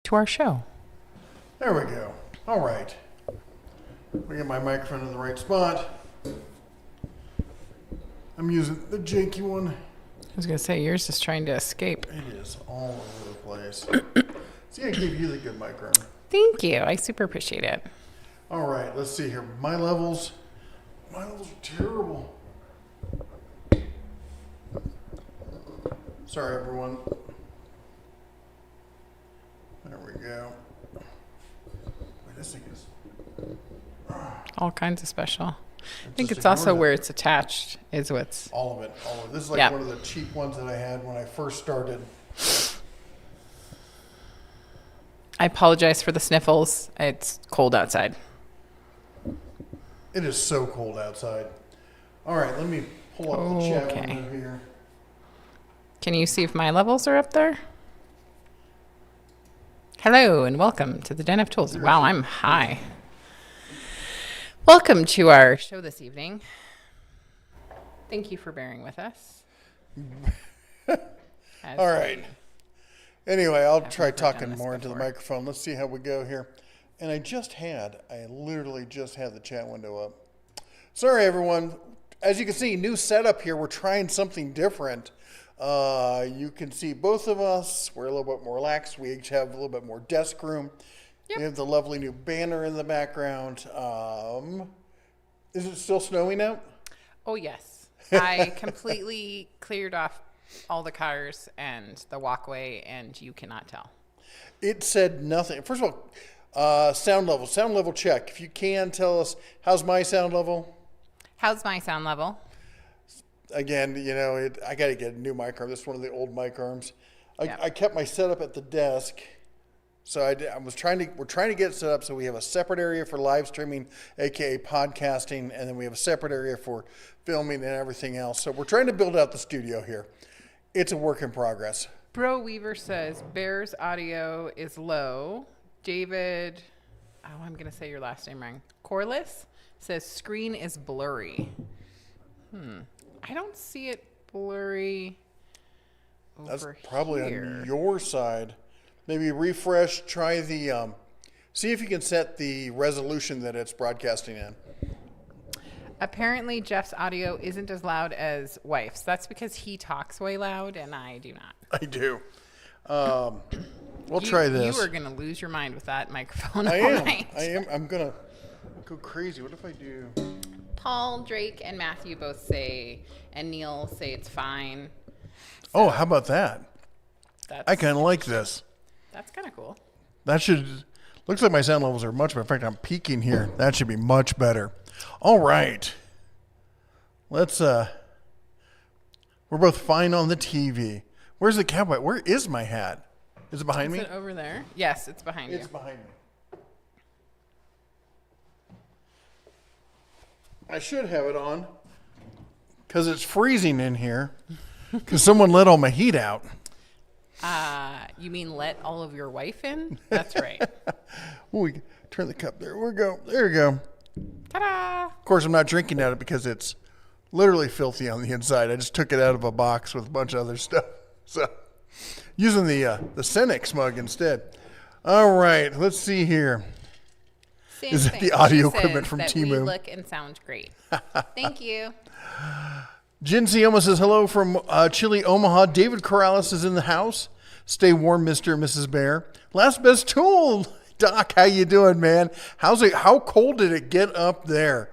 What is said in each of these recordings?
to our show. There we go. All right. We get my microphone in the right spot. I'm using the janky one. I was going to say, yours is trying to escape. It is all over the place. See, I gave you the good microphone. Thank you. I super appreciate it. All right, let's see here. My levels are terrible. Sorry, everyone. There we go. Wait, this thing is... All kinds of special. I think Just it's also ignore where it's attached is what's... All of it. This is like one of the cheap ones that I had when I first started. I apologize for the sniffles. It's cold outside. It is so cold outside. All right, let me pull up the chat Okay. window here. Can you see if my levels are up there? Hello and welcome to the Den of Tools. Wow, I'm high. Welcome to our show this evening. Thank you for bearing with us. All right. Anyway, I'll try never done talking this more into the before. microphone. Let's see how we go here. And I literally just had the chat window up. Sorry, everyone. As you can see, new setup here. We're trying something different. You can see both of us. We're a little bit more relaxed. We each have a little bit more desk room. Yep. We have the lovely new banner in the background. Is it still snowing out? Oh, yes. I completely cleared off all the cars and the walkway, and you cannot tell. It said nothing. First of all, sound level check. If you can tell us, how's my sound level? How's my sound level? Again, I got to get a new mic arm. This is one of the old mic arms. Yeah. I kept my setup at the desk. So we're trying to get it set up so we have a separate area for live streaming, aka podcasting, and then we have a separate area for filming and everything else. So we're trying to build out the studio here. It's a work in progress. Bro Weaver says Bear's audio is low. David, I'm going to say your last name wrong. Corliss says screen is blurry. I don't see it blurry over That's probably here. on your side. Maybe refresh, try the, see if you can set the resolution that it's broadcasting in. Apparently Jeff's audio isn't as loud as wife's. That's because he talks way loud and I do not. I do. We'll try this. You are going to lose your mind with that microphone I all am. night. I'm going to go crazy. What if I do? Paul, Drake, and Matthew both say, and Neil say it's fine. Oh, how about that? That's, I kind of like this. That's kind of cool. That looks like my sound levels are much better. In fact, I'm peaking here. That should be much better. All right. Let's, we're both fine on the TV. Where's the cowboy? Where is my hat? Is it behind me? Is it over there? Yes, it's behind you. It's behind me. I should have it on because it's freezing in here because someone let all my heat out. You mean let all of your wife in? That's right. Oh, we turn the cup there. We go. There you go. Ta-da! Of course, I'm not drinking out of it because it's literally filthy on the inside. I just took it out of a box with a bunch of other stuff. So, using the Cenex mug instead. All right, let's see here. Same Is it thing. the audio She equipment says from that Temu? We look and sound great. Thank you. Jen Sioma says hello from Chile, Omaha. David Corrales is in the house. Stay warm, Mr. and Mrs. Bear. Last best tool. Doc, how you doing, man? How's it? How cold did it get up there?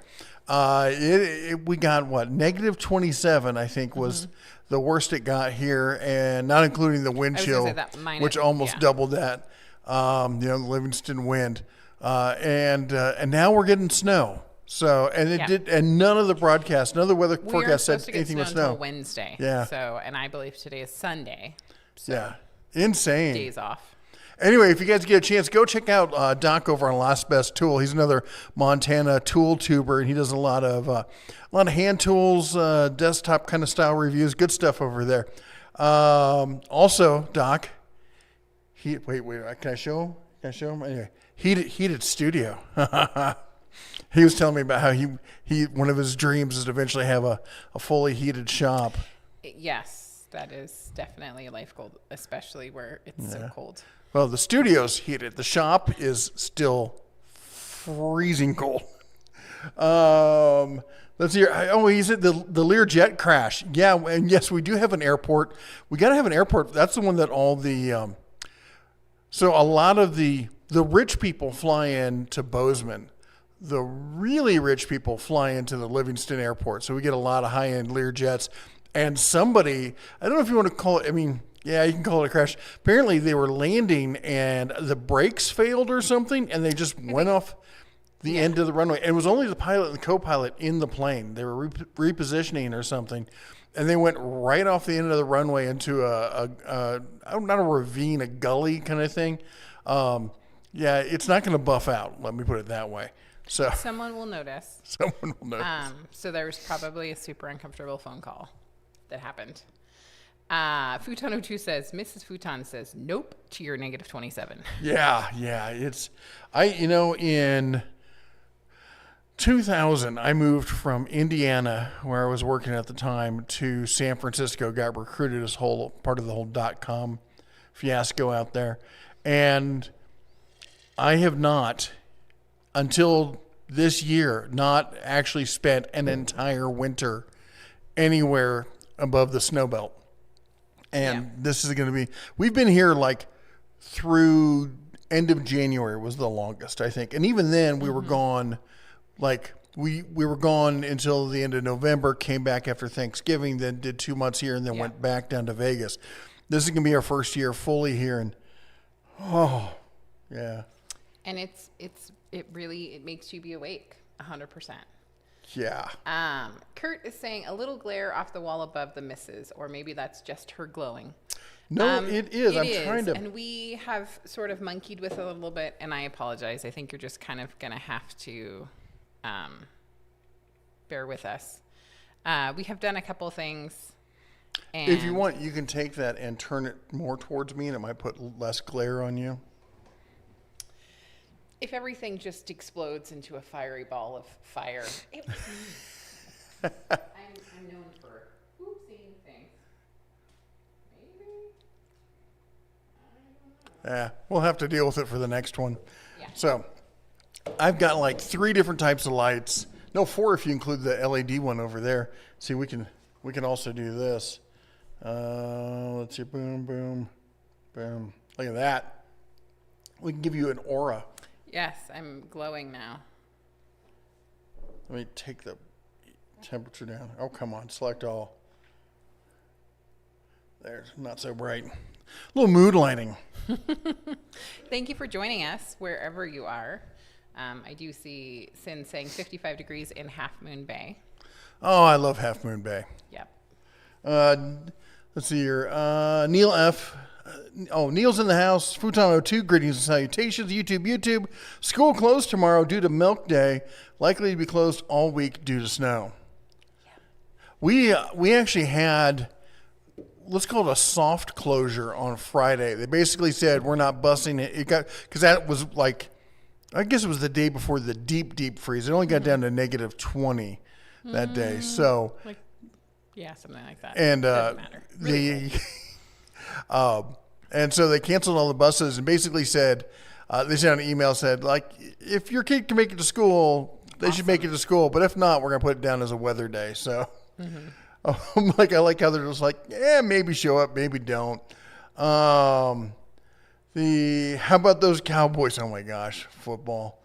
We got what? Negative 27, I think, was the worst it got here, and not including the wind chill, which almost doubled that. The Livingston wind, and now we're getting snow. So, and it did, and none of the broadcasts, none of the weather forecasts said anything with snow. Until Wednesday. Yeah. So, and I believe today is Sunday. So Yeah. Insane. days off. Anyway, if you guys get a chance, go check out Doc over on Last Best Tool. He's another Montana tool tuber, and he does a lot of hand tools, desktop kind of style reviews. Good stuff over there. Also, Doc, wait, can I show him? Anyway, heated studio. He was telling me about how he one of his dreams is to eventually have a fully heated shop. Yes. That is definitely a life goal, especially where it's so cold. Well, the studio's heated. The shop is still freezing cold. Let's see. Oh, he said the Learjet crash. Yeah, and yes, we do have an airport. We got to have an airport. That's the one that all the so a lot of the rich people fly in to Bozeman. The really rich people fly into the Livingston airport. So we get a lot of high-end Learjets. And somebody, I don't know if you want to call it, I mean, yeah, you can call it a crash. Apparently they were landing and the brakes failed or something, and they just went off the end of the runway. And it was only the pilot and the co-pilot in the plane. They were repositioning or something, and they went right off the end of the runway into not a ravine, a gully kind of thing. Yeah, it's not going to buff out. Let me put it that way. So someone will notice. Someone will notice. So there was probably a super uncomfortable phone call that happened. Futon02 says, Mrs. Futon says, nope to your negative 27. Yeah. In 2000, I moved from Indiana, where I was working at the time, to San Francisco, got recruited as part of the whole .com fiasco out there. And I have not, until this year, not actually spent an entire winter anywhere above the snow belt. And this is going to be, we've been here like through end of January was the longest, I think. And even then we were gone, like we were gone until the end of November, came back after Thanksgiving, then did 2 months here and then went back down to Vegas. This is going to be our first year fully here. And And it really makes you be awake 100%. Yeah. Kurt is saying a little glare off the wall above the misses, or maybe that's just her glowing. No, it is. I'm trying to. And we have sort of monkeyed with it a little bit, and I apologize. I think you're just kind of going to have to bear with us. We have done a couple things. And if you want, you can take that and turn it more towards me, and it might put less glare on you. If everything just explodes into a fiery ball of fire, I'm known for seeing things. Maybe. I don't know. Yeah, we'll have to deal with it for the next one. Yeah. So, I've got like 3 different types of lights. No, 4 if you include the LED one over there. See, we can also do this. Let's see, boom, boom, boom. Look at that. We can give you an aura. Yes, I'm glowing now. Let me take the temperature down. Oh, come on. Select all. There's not so bright. A little mood lighting. Thank you for joining us wherever you are. I do see Sin saying 55 degrees in Half Moon Bay. Oh, I love Half Moon Bay. Yep. Let's see here. Neil F. Neil's in the house. Futon02, greetings and salutations. YouTube. School closed tomorrow due to Milk Day. Likely to be closed all week due to snow. Yeah. We actually had, let's call it a soft closure on Friday. They basically said we're not busing it. Because that was like, I guess it was the day before the deep freeze. It only got down to negative 20 that day. So, something like that. And doesn't matter. Really cool. And so they canceled all the buses and basically said, they sent an email said, like, if your kid can make it to school, they should make it to school. But if not, we're going to put it down as a weather day. So I like how they're just like, maybe show up, maybe don't. How about those Cowboys? Oh my gosh, football.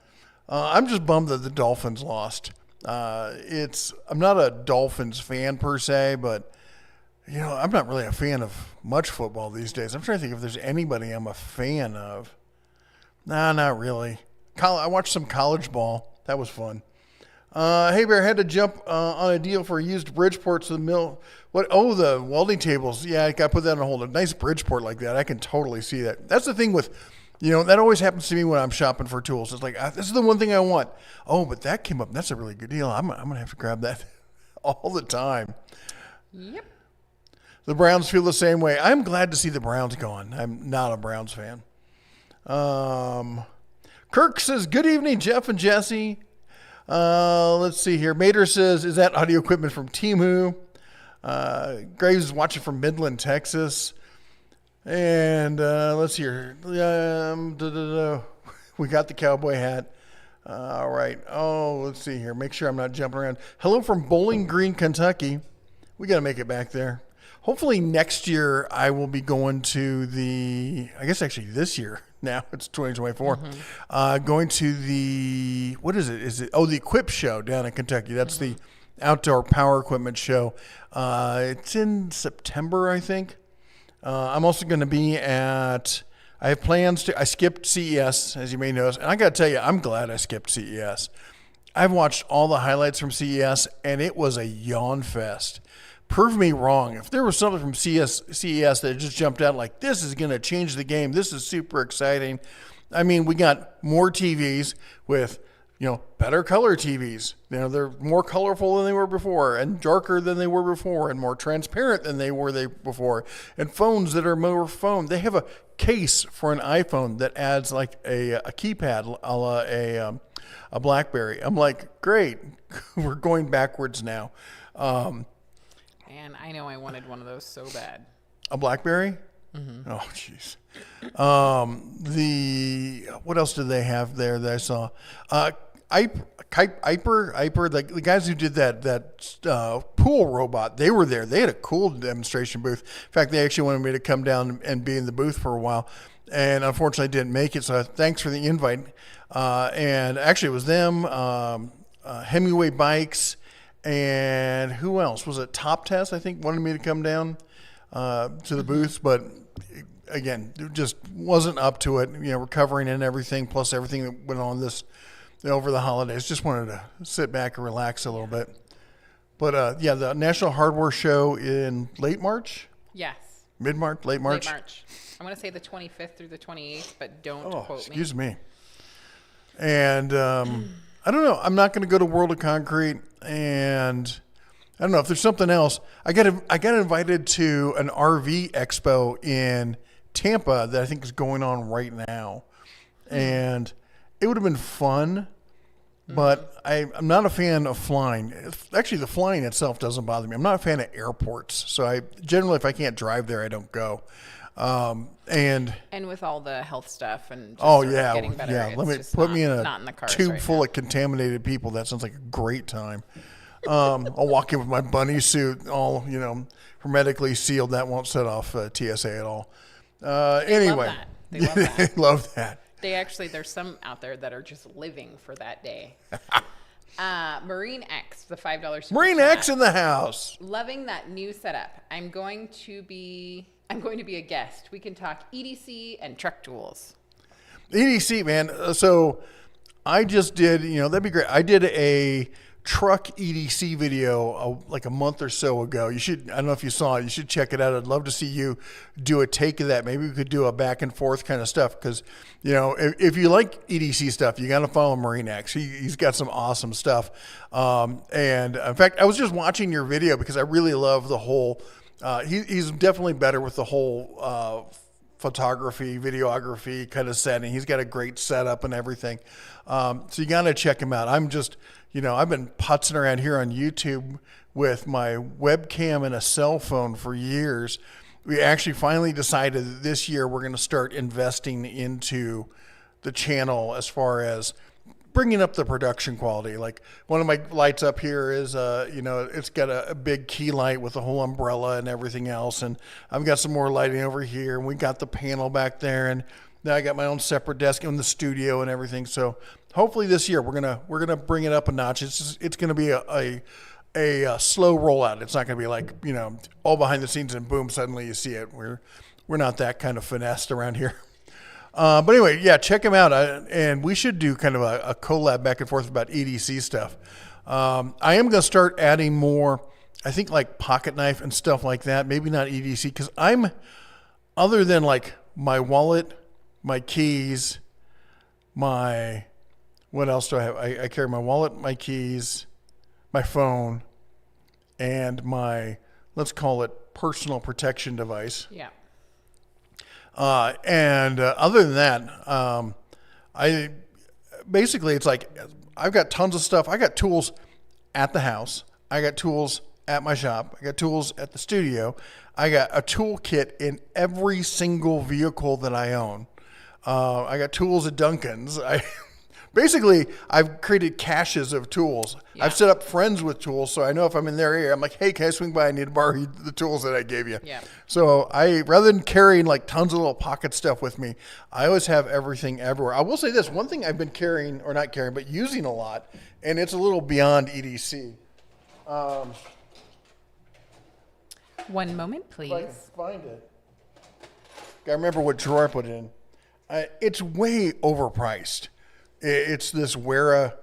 I'm just bummed that the Dolphins lost. I'm not a Dolphins fan per se, but I'm not really a fan of much football these days. I'm trying to think if there's anybody I'm a fan of. Nah, not really. I watched some college ball. That was fun. Hey Bear, had to jump on a deal for a used Bridgeport to the mill. What? Oh, the welding tables. Yeah, I got to put that on hold. A nice Bridgeport like that, I can totally see that. That's the thing with, that always happens to me when I'm shopping for tools. It's like, this is the one thing I want. Oh, but that came up. That's a really good deal. I'm going to have to grab that all the time. Yep. The Browns feel the same way. I'm glad to see the Browns gone. I'm not a Browns fan. Kirk says, good evening, Jeff and Jesse. Let's see here. Mater says, is that audio equipment from Temu? Graves is watching from Midland, Texas. And let's see here. We got the cowboy hat. All right. Oh, let's see here. Make sure I'm not jumping around. Hello from Bowling Green, Kentucky. We got to make it back there. Hopefully next year I will be going to I guess actually this year. Now it's 2024. Going to what is it? The Equip Show down in Kentucky. That's the outdoor power equipment show. It's in September, I think. I'm also going to be I have plans I skipped CES, as you may notice. And I got to tell you, I'm glad I skipped CES. I've watched all the highlights from CES, and it was a yawn fest. Prove me wrong. If there was something from CES that just jumped out like, this is going to change the game, this is super exciting. I mean, we got more TVs with, better color TVs. They're more colorful than they were before, and darker than they were before, and more transparent than they were before. And phones that are more phone. They have a case for an iPhone that adds like a keypad, a la a BlackBerry. I'm like, great, we're going backwards now. And I know I wanted one of those so bad. A BlackBerry? Mm-hmm. Oh, jeez. What else did they have there that I saw? Iper, the guys who did that pool robot, they were there. They had a cool demonstration booth. In fact, they actually wanted me to come down and be in the booth for a while, and unfortunately I didn't make it. So thanks for the invite. And actually, it was them, Hemingway Bikes, and who else? Was it Top Test? I think wanted me to come down to the booth, but again, it just wasn't up to it. Recovering and everything, plus everything that went on over the holidays. Just wanted to sit back and relax a little bit. But the National Hardware Show in late March? Yes. Mid-March? Late March? Late March. I'm going to say the 25th through the 28th, but don't quote me. Excuse me. And I don't know. I'm not going to go to World of Concrete, and I don't know if there's something else. I got invited to an RV expo in Tampa that I think is going on right now. And it would have been fun, but I'm not a fan of flying. Actually, the flying itself doesn't bother me. I'm not a fan of airports. So generally, if I can't drive there, I don't go. And with all the health stuff and just getting better, put me in a not in the cars tube right full now. of contaminated people. That sounds like a great time. I'll walk in with my bunny suit, all hermetically sealed. That won't set off TSA at all. Anyway, They love that. They love that. There's some out there that are just living for that day. Marine X, the $5 super Marine chat. X in the house. Loving that new setup. I'm going to be a guest. We can talk EDC and truck tools. EDC, man. So I just did, that'd be great. I did a truck EDC video like a month or so ago. I don't know if you saw it. You should check it out. I'd love to see you do a take of that. Maybe we could do a back and forth kind of stuff because, if you like EDC stuff, you got to follow Marine X. He's got some awesome stuff. And in fact, I was just watching your video because I really love the whole, he's definitely better with the whole photography, videography kind of setting. He's got a great setup and everything. So you got to check him out. I'm just, I've been putzing around here on YouTube with my webcam and a cell phone for years. We actually finally decided that this year we're going to start investing into the channel as far as bringing up the production quality. Like one of my lights up here is, it's got a big key light with a whole umbrella and everything else. And I've got some more lighting over here, and we got the panel back there. And now I got my own separate desk in the studio and everything. So hopefully this year we're gonna bring it up a notch. It's gonna be a slow rollout. It's not gonna be like all behind the scenes and boom, suddenly you see it. We're not that kind of finessed around here. But anyway, yeah, check him out. And we should do kind of a collab back and forth about EDC stuff. I am going to start adding more, I think like pocket knife and stuff like that. Maybe not EDC because other than like my wallet, my keys, what else do I have? I carry my wallet, my keys, my phone, and my, let's call it personal protection device. Yeah. And other than that, it's like I've got tons of stuff. I got tools at the house. I got tools at my shop. I got tools at the studio. I got a tool kit in every single vehicle that I own. I got tools at Duncan's. Basically, I've created caches of tools. Yeah. I've set up friends with tools, so I know if I'm in their area, I'm like, hey, can I swing by? I need to borrow the tools that I gave you. Yeah. So rather than carrying like tons of little pocket stuff with me, I always have everything everywhere. I will say this, one thing I've been carrying, or not carrying, but using a lot, and it's a little beyond EDC. One moment, please. If I can find it. I remember what drawer I put it in. It's way overpriced. It's this Wera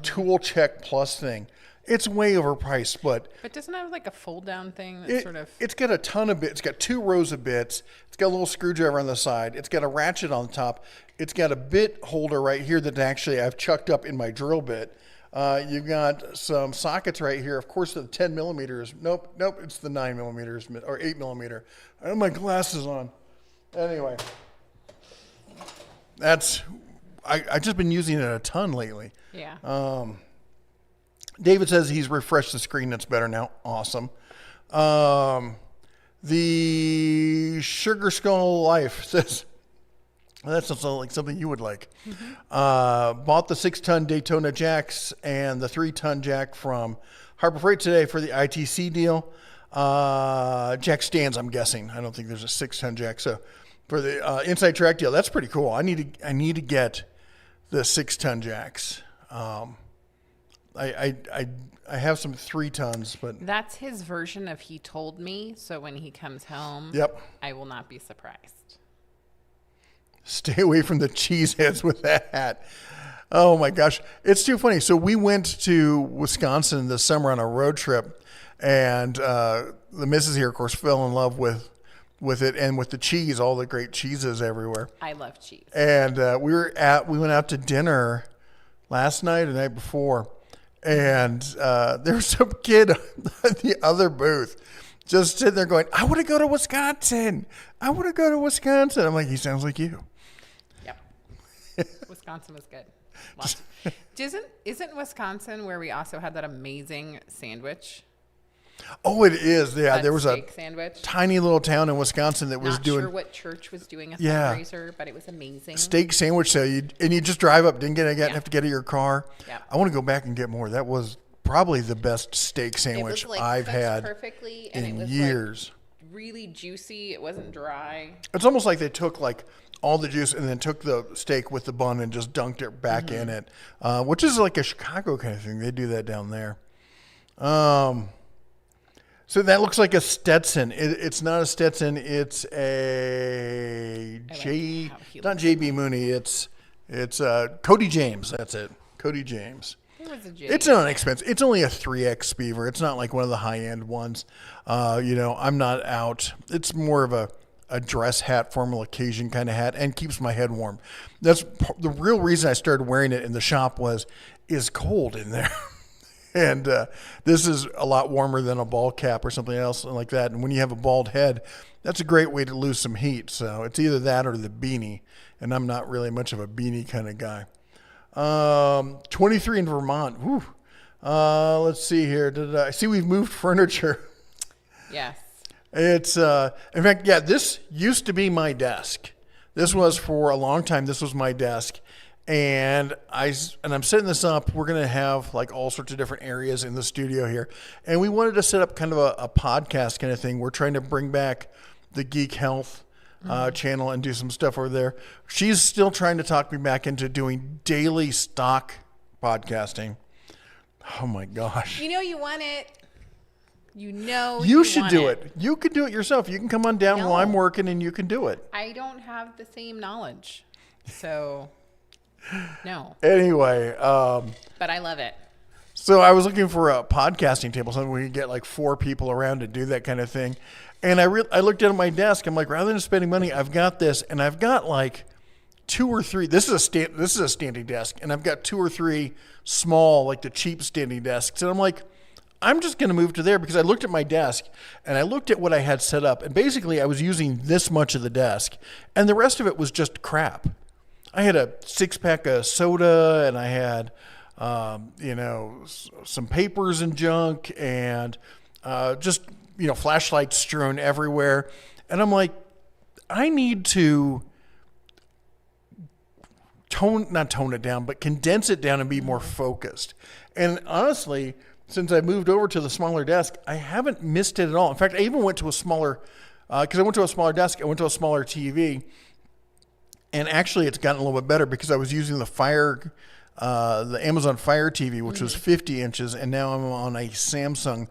Tool Check Plus thing. It's way overpriced, but doesn't it have like a fold down thing that it's got a ton of bits. It's got 2 rows of bits. It's got a little screwdriver on the side. It's got a ratchet on the top. It's got a bit holder right here that actually I've chucked up in my drill bit. You've got some sockets right here. Of course, the 10 millimeters. Nope, it's the 9 millimeters or 8 millimeter. I have my glasses on. Anyway, I've just been using it a ton lately. Yeah. David says he's refreshed the screen. That's better now. Awesome. The Sugar Skull Life says, well, that sounds like something you would like. Mm-hmm. Bought the 6-ton Daytona jacks and the 3-ton jack from Harbor Freight today for the ITC deal. Jack stands, I'm guessing. I don't think there's a 6-ton jack. So for the inside track deal, that's pretty cool. I need to get the 6-ton jacks. I have some 3 tons, but that's his version of he told me. So when he comes home, yep, I will not be surprised. Stay away from the cheeseheads with that hat. Oh my gosh, it's too funny. So we went to Wisconsin this summer on a road trip, and the missus here, of course, fell in love with it and with the cheese, all the great cheeses everywhere. I love cheese. And we went out to dinner last night or the night before, and there was some kid at the other booth just sitting there going, I want to go to Wisconsin. I want to go to Wisconsin. I'm like, he sounds like you. Yep. Wisconsin was good. Isn't Wisconsin where we also had that amazing sandwich? Oh, it is. Yeah, that there was a sandwich. Tiny little town in Wisconsin that was doing. Not sure what church was doing a fundraiser, but it was amazing. Steak sandwich sale. You just drive up, didn't have to get in your car. Yeah. I want to go back and get more. That was probably the best steak sandwich I've had perfectly, in and it was years. Like really juicy. It wasn't dry. It's almost like they took like all the juice and then took the steak with the bun and just dunked it back in it, which is like a Chicago kind of thing. They do that down there. So that looks like a Stetson. It's not a Stetson. It's a not JB Mooney. It's Cody James. That's it. Cody James. It's not expensive. It's only a 3X beaver. It's not like one of the high end ones. I'm not out. It's more of a dress hat, formal occasion kind of hat, and keeps my head warm. That's the real reason I started wearing it in the shop is cold in there. And this is a lot warmer than a ball cap or something else like that. And when you have a bald head, that's a great way to lose some heat. So it's either that or the beanie. And I'm not really much of a beanie kind of guy. 23 in Vermont. Whew. Let's see here. I see we've moved furniture. Yes. It's in fact, yeah, this used to be my desk. This was for a long time. This was my desk. And I'm setting this up. We're going to have like all sorts of different areas in the studio here. And we wanted to set up kind of a podcast kind of thing. We're trying to bring back the Geek Health channel and do some stuff over there. She's still trying to talk me back into doing daily stock podcasting. Oh my gosh. You want it. You should do it. You can do it yourself. You can come on down while I'm working and you can do it. I don't have the same knowledge. So... No. Anyway. But I love it. So I was looking for a podcasting table, something where you get like 4 people around to do that kind of thing. And I looked at my desk. I'm like, rather than spending money, I've got this. And I've got like 2 or 3. This is a standing desk. And I've got 2 or 3 small, like the cheap standing desks. And I'm like, I'm just going to move to there because I looked at my desk and I looked at what I had set up. And basically I was using this much of the desk. And the rest of it was just crap. I had a 6-pack of soda, and I had some papers and junk, and just flashlights strewn everywhere. And I'm like, I need to not tone it down, but condense it down and be more focused. And honestly, since I moved over to the smaller desk, I haven't missed it at all. In fact, I even went to a smaller, because I went to a smaller desk, I went to a smaller TV, and actually it's gotten a little bit better because I was using the Amazon Fire TV, which was 50 inches, and now I'm on a Samsung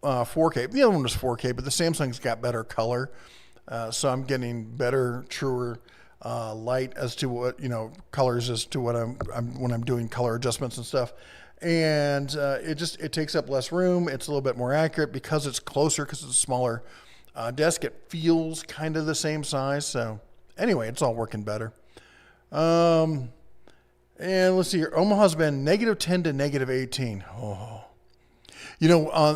4K. The other one was 4K, but the Samsung's got better color, so I'm getting better, truer light as to what colors as to what I'm when I'm doing color adjustments and stuff. And it takes up less room. It's a little bit more accurate because it's closer, because it's a smaller desk. It feels kind of the same size. So anyway, it's all working better. And let's see here. Omaha's been -10 to -18. Oh,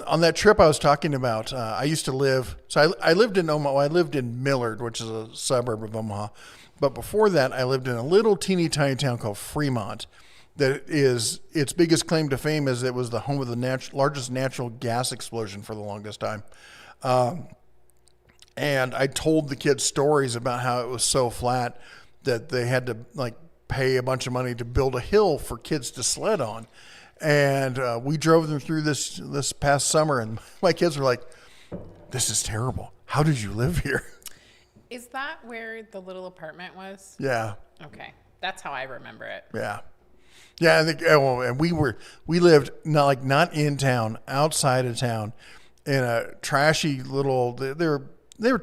on that trip I was talking about, I used to live. So I lived in Omaha. I lived in Millard, which is a suburb of Omaha. But before that, I lived in a little teeny tiny town called Fremont. That is, its biggest claim to fame is it was the home of the largest natural gas explosion for the longest time. And I told the kids stories about how it was so flat that they had to pay a bunch of money to build a hill for kids to sled on. And we drove them through this past summer, and my kids were like, "This is terrible. How did you live here?" Is that where the little apartment was? Yeah. Okay. That's how I remember it. Yeah. Yeah, I think, and we lived not in town, outside of town, in a trashy little. They were I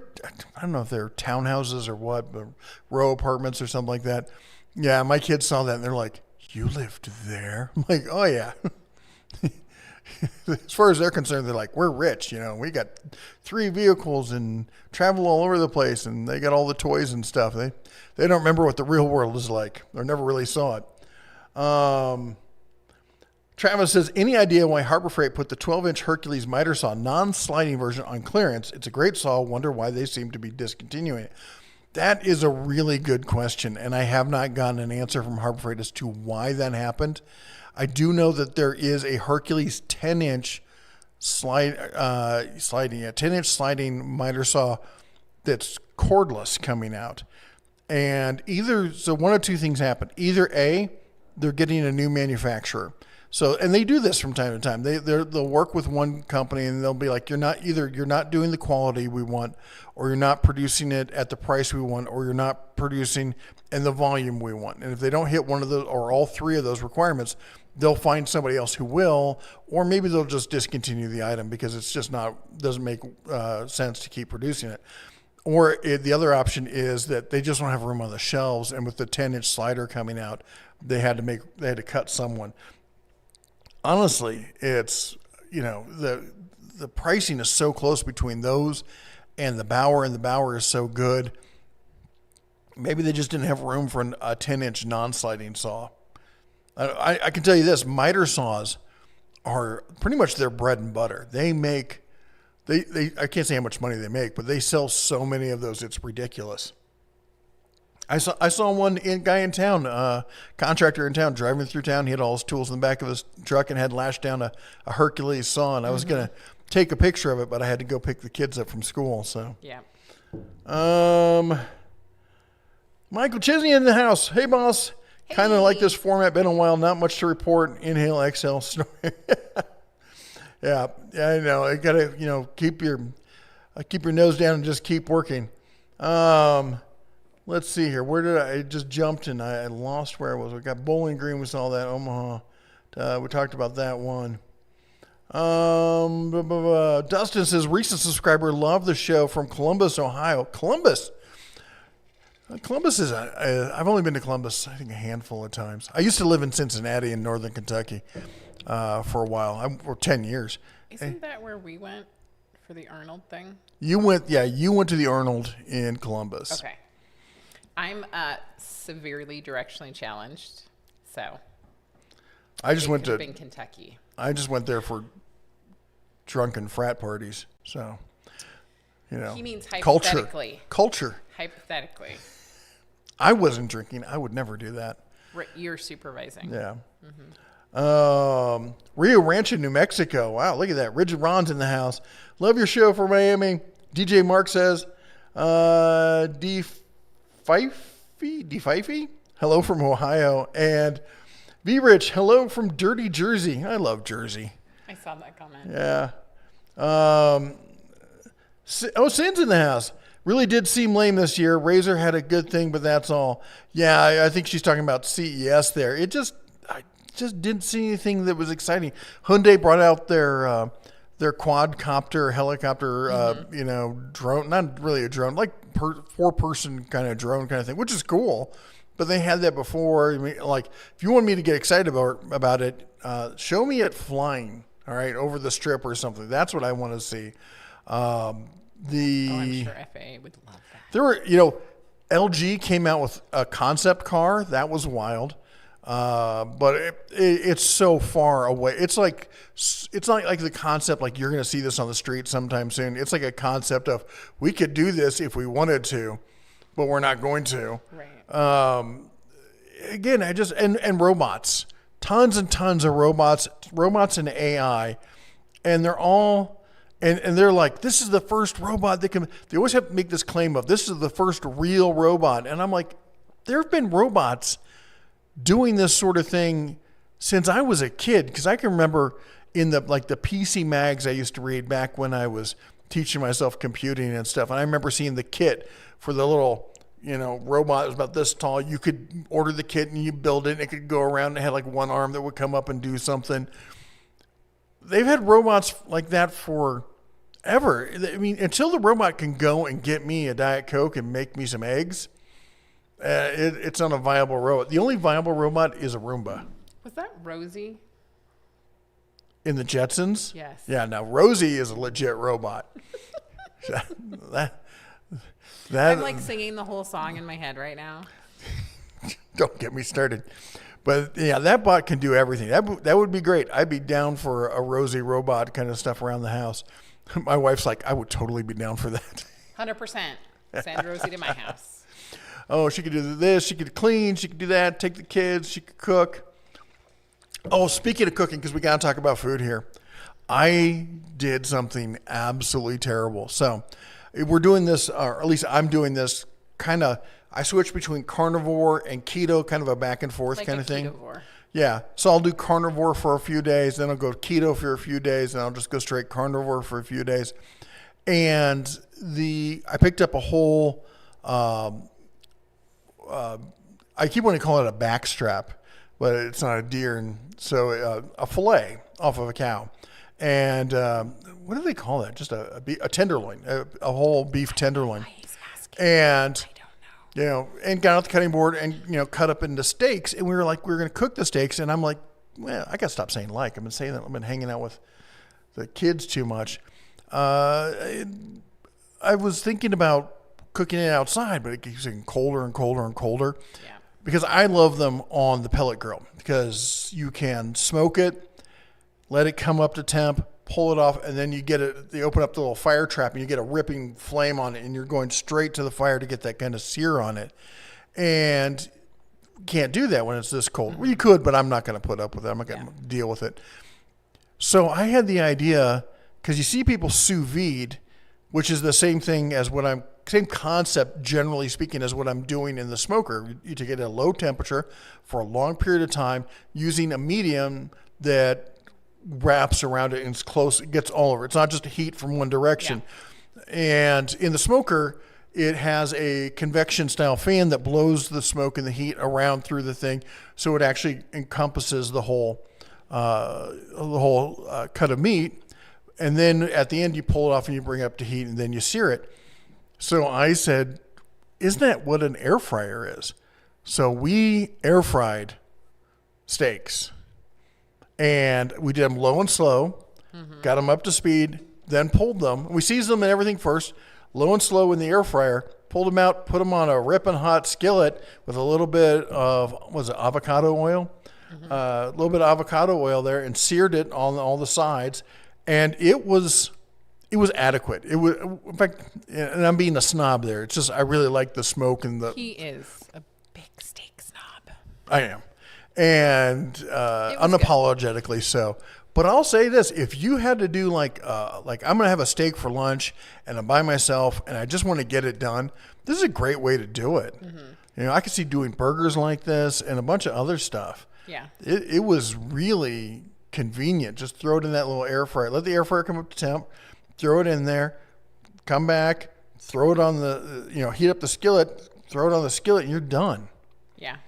don't know if they're townhouses or what, but row apartments or something like that. Yeah, my kids saw that and they're like, "You lived there?" I'm like, "Oh yeah." As far as they're concerned, they're like, "We're rich, we got 3 vehicles and travel all over the place, and they got all the toys and stuff." They don't remember what the real world is like, or never really saw it. Travis says, any idea why Harbor Freight put the 12-inch Hercules miter saw non-sliding version on clearance? It's a great saw. Wonder why they seem to be discontinuing it. That is a really good question, and I have not gotten an answer from Harbor Freight as to why that happened. I do know that there is a Hercules 10-inch sliding 10-inch sliding miter saw that's cordless coming out. And one of two things happen. Either A, they're getting a new manufacturer. So, and they do this from time to time. They'll work with one company and they'll be like, you're not doing the quality we want, or you're not producing it at the price we want, or you're not producing in the volume we want. And if they don't hit one of those or all 3 of those requirements, they'll find somebody else who will, or maybe they'll just discontinue the item because it's just doesn't make sense to keep producing it. Or the other option is that they just don't have room on the shelves, and with the 10-inch slider coming out, they had to cut someone. Honestly, it's the pricing is so close between those and the Bauer is so good. Maybe they just didn't have room for a 10-inch non-sliding saw. I can tell you this: miter saws are pretty much their bread and butter. They make I can't say how much money they make, but they sell so many of those, it's ridiculous. I saw one guy in town, contractor in town, driving through town. He had all his tools in the back of his truck and had lashed down a Hercules saw. And I was going to take a picture of it, but I had to go pick the kids up from school. So yeah. Michael Chisney in the house. Hey, boss. Hey. Kind of like this format. Been a while. Not much to report. Inhale, exhale, snore. Yeah, I know. I gotta keep your nose down and just keep working. Let's see here. Where did I just jumped and I lost where I was. We got Bowling Green. We saw that. Omaha. We talked about that one. Dustin says, recent subscriber, love the show from Columbus, Ohio. Columbus is, I've only been to Columbus, I think, a handful of times. I used to live in Cincinnati in northern Kentucky for a while, for 10 years. Isn't that where we went for the Arnold thing? You went to the Arnold in Columbus. Okay. I'm severely directionally challenged, so I just went to Kentucky. I just went there for drunken frat parties. So, he means hypothetically. Culture. Hypothetically. I wasn't drinking. I would never do that. You're supervising. Yeah. Rio Rancho, New Mexico. Wow, look at that. Rigid Ron's in the house. Love your show from Miami. DJ Mark says, D. Fifey? Hello from Ohio. And V Rich, hello from Dirty Jersey. I love Jersey. I saw that comment. Yeah. Sin's in the house. Really did seem lame this year. Razor had a good thing, but that's all. Yeah, I think she's talking about CES there. I just didn't see anything that was exciting. Hyundai brought out their quadcopter helicopter, drone. Not really a drone, like four-person kind of drone kind of thing, which is cool. But they had that before. I mean, like, if you want me to get excited about it, show me it flying. All right, over the strip or something. That's what I want to see. I'm sure FAA would love that. There were, LG came out with a concept car. That was wild. But it's so far away. It's not like the concept like you're going to see this on the street sometime soon. It's like a concept of we could do this if we wanted to, but we're not going to. Right. Again, and robots, tons and tons of robots and AI, and they're all. And they're like, this is the first robot that can. They always have to make this claim of this is the first real robot, and I'm like, there have been robots doing this sort of thing since I was a kid, because I can remember in the PC mags I used to read back when I was teaching myself computing and stuff, and I remember seeing the kit for the little robot. It was about this tall. You could order the kit and you build it, and it could go around and it had like one arm that would come up and do something. They've had robots like that forever. I mean, until the robot can go and get me a Diet Coke and make me some eggs, it's not a viable robot. The only viable robot is a Roomba. Was that Rosie? In the Jetsons? Yes. Yeah, now Rosie is a legit robot. I'm like singing the whole song in my head right now. Don't get me started. But yeah, that bot can do everything. That would be great. I'd be down for a Rosie robot kind of stuff around the house. My wife's like, I would totally be down for that. 100%. Send Rosie to my house. Oh, she could do this. She could clean. She could do that. Take the kids. She could cook. Oh, speaking of cooking, because we got to talk about food here. I did something absolutely terrible. So we're doing this, or at least I'm doing this kind of. I switch between carnivore and keto, kind of a back and forth kind of thing. Ketovore. Yeah. So I'll do carnivore for a few days, then I'll go keto for a few days, and I'll just go straight carnivore for a few days. And I picked up a whole, I keep wanting to call it a back strap, but it's not a deer. And so a fillet off of a cow. And what do they call that? Just a tenderloin, a whole beef tenderloin. He's asking. And and got out the cutting board and, cut up into steaks. And we were going to cook the steaks. And I'm like, well, I got to stop saying like. I've been saying that. I've been hanging out with the kids too much. I was thinking about cooking it outside, but it keeps getting colder and colder and colder. Yeah. Because I love them on the pellet grill because you can smoke it, let it come up to temp, pull it off, and then you open up the little fire trap and you get a ripping flame on it, and you're going straight to the fire to get that kind of sear on it. And you can't do that when it's this cold. Well, you could, but I'm not going to put up with it. I'm not going to deal with it. So I had the idea, because you see people sous vide, which is the same thing as same concept, generally speaking, as what I'm doing in the smoker. You take it at a low temperature for a long period of time using a medium that wraps around it and it's close. It gets all over. It's not just heat from one direction. Yeah. And in the smoker, it has a convection style fan that blows the smoke and the heat around through the thing. So it actually encompasses the whole cut of meat. And then at the end, you pull it off and you bring it up to heat and then you sear it. So I said, isn't that what an air fryer is? So we air fried steaks. And we did them low and slow, got them up to speed, then pulled them. We seasoned them and everything first, low and slow in the air fryer, pulled them out, put them on a ripping hot skillet with a little bit of, avocado oil? A little bit of avocado oil there, and seared it on all the sides. And it was adequate. It was, in fact, and I'm being a snob there. It's just I really like the smoke and the. He is a big steak snob. I am. and was unapologetically so. But I'll say this: if you had to do like I'm gonna have a steak for lunch and I'm by myself and I just want to get it done, this is a great way to do it. You know, I could see doing burgers like this and a bunch of other stuff. Yeah. It was really convenient. Just throw it in that little air fryer. Let the air fryer come up to temp. Throw it in there. Come back. Throw it on the, heat up the skillet. Throw it on the skillet and you're done. Yeah.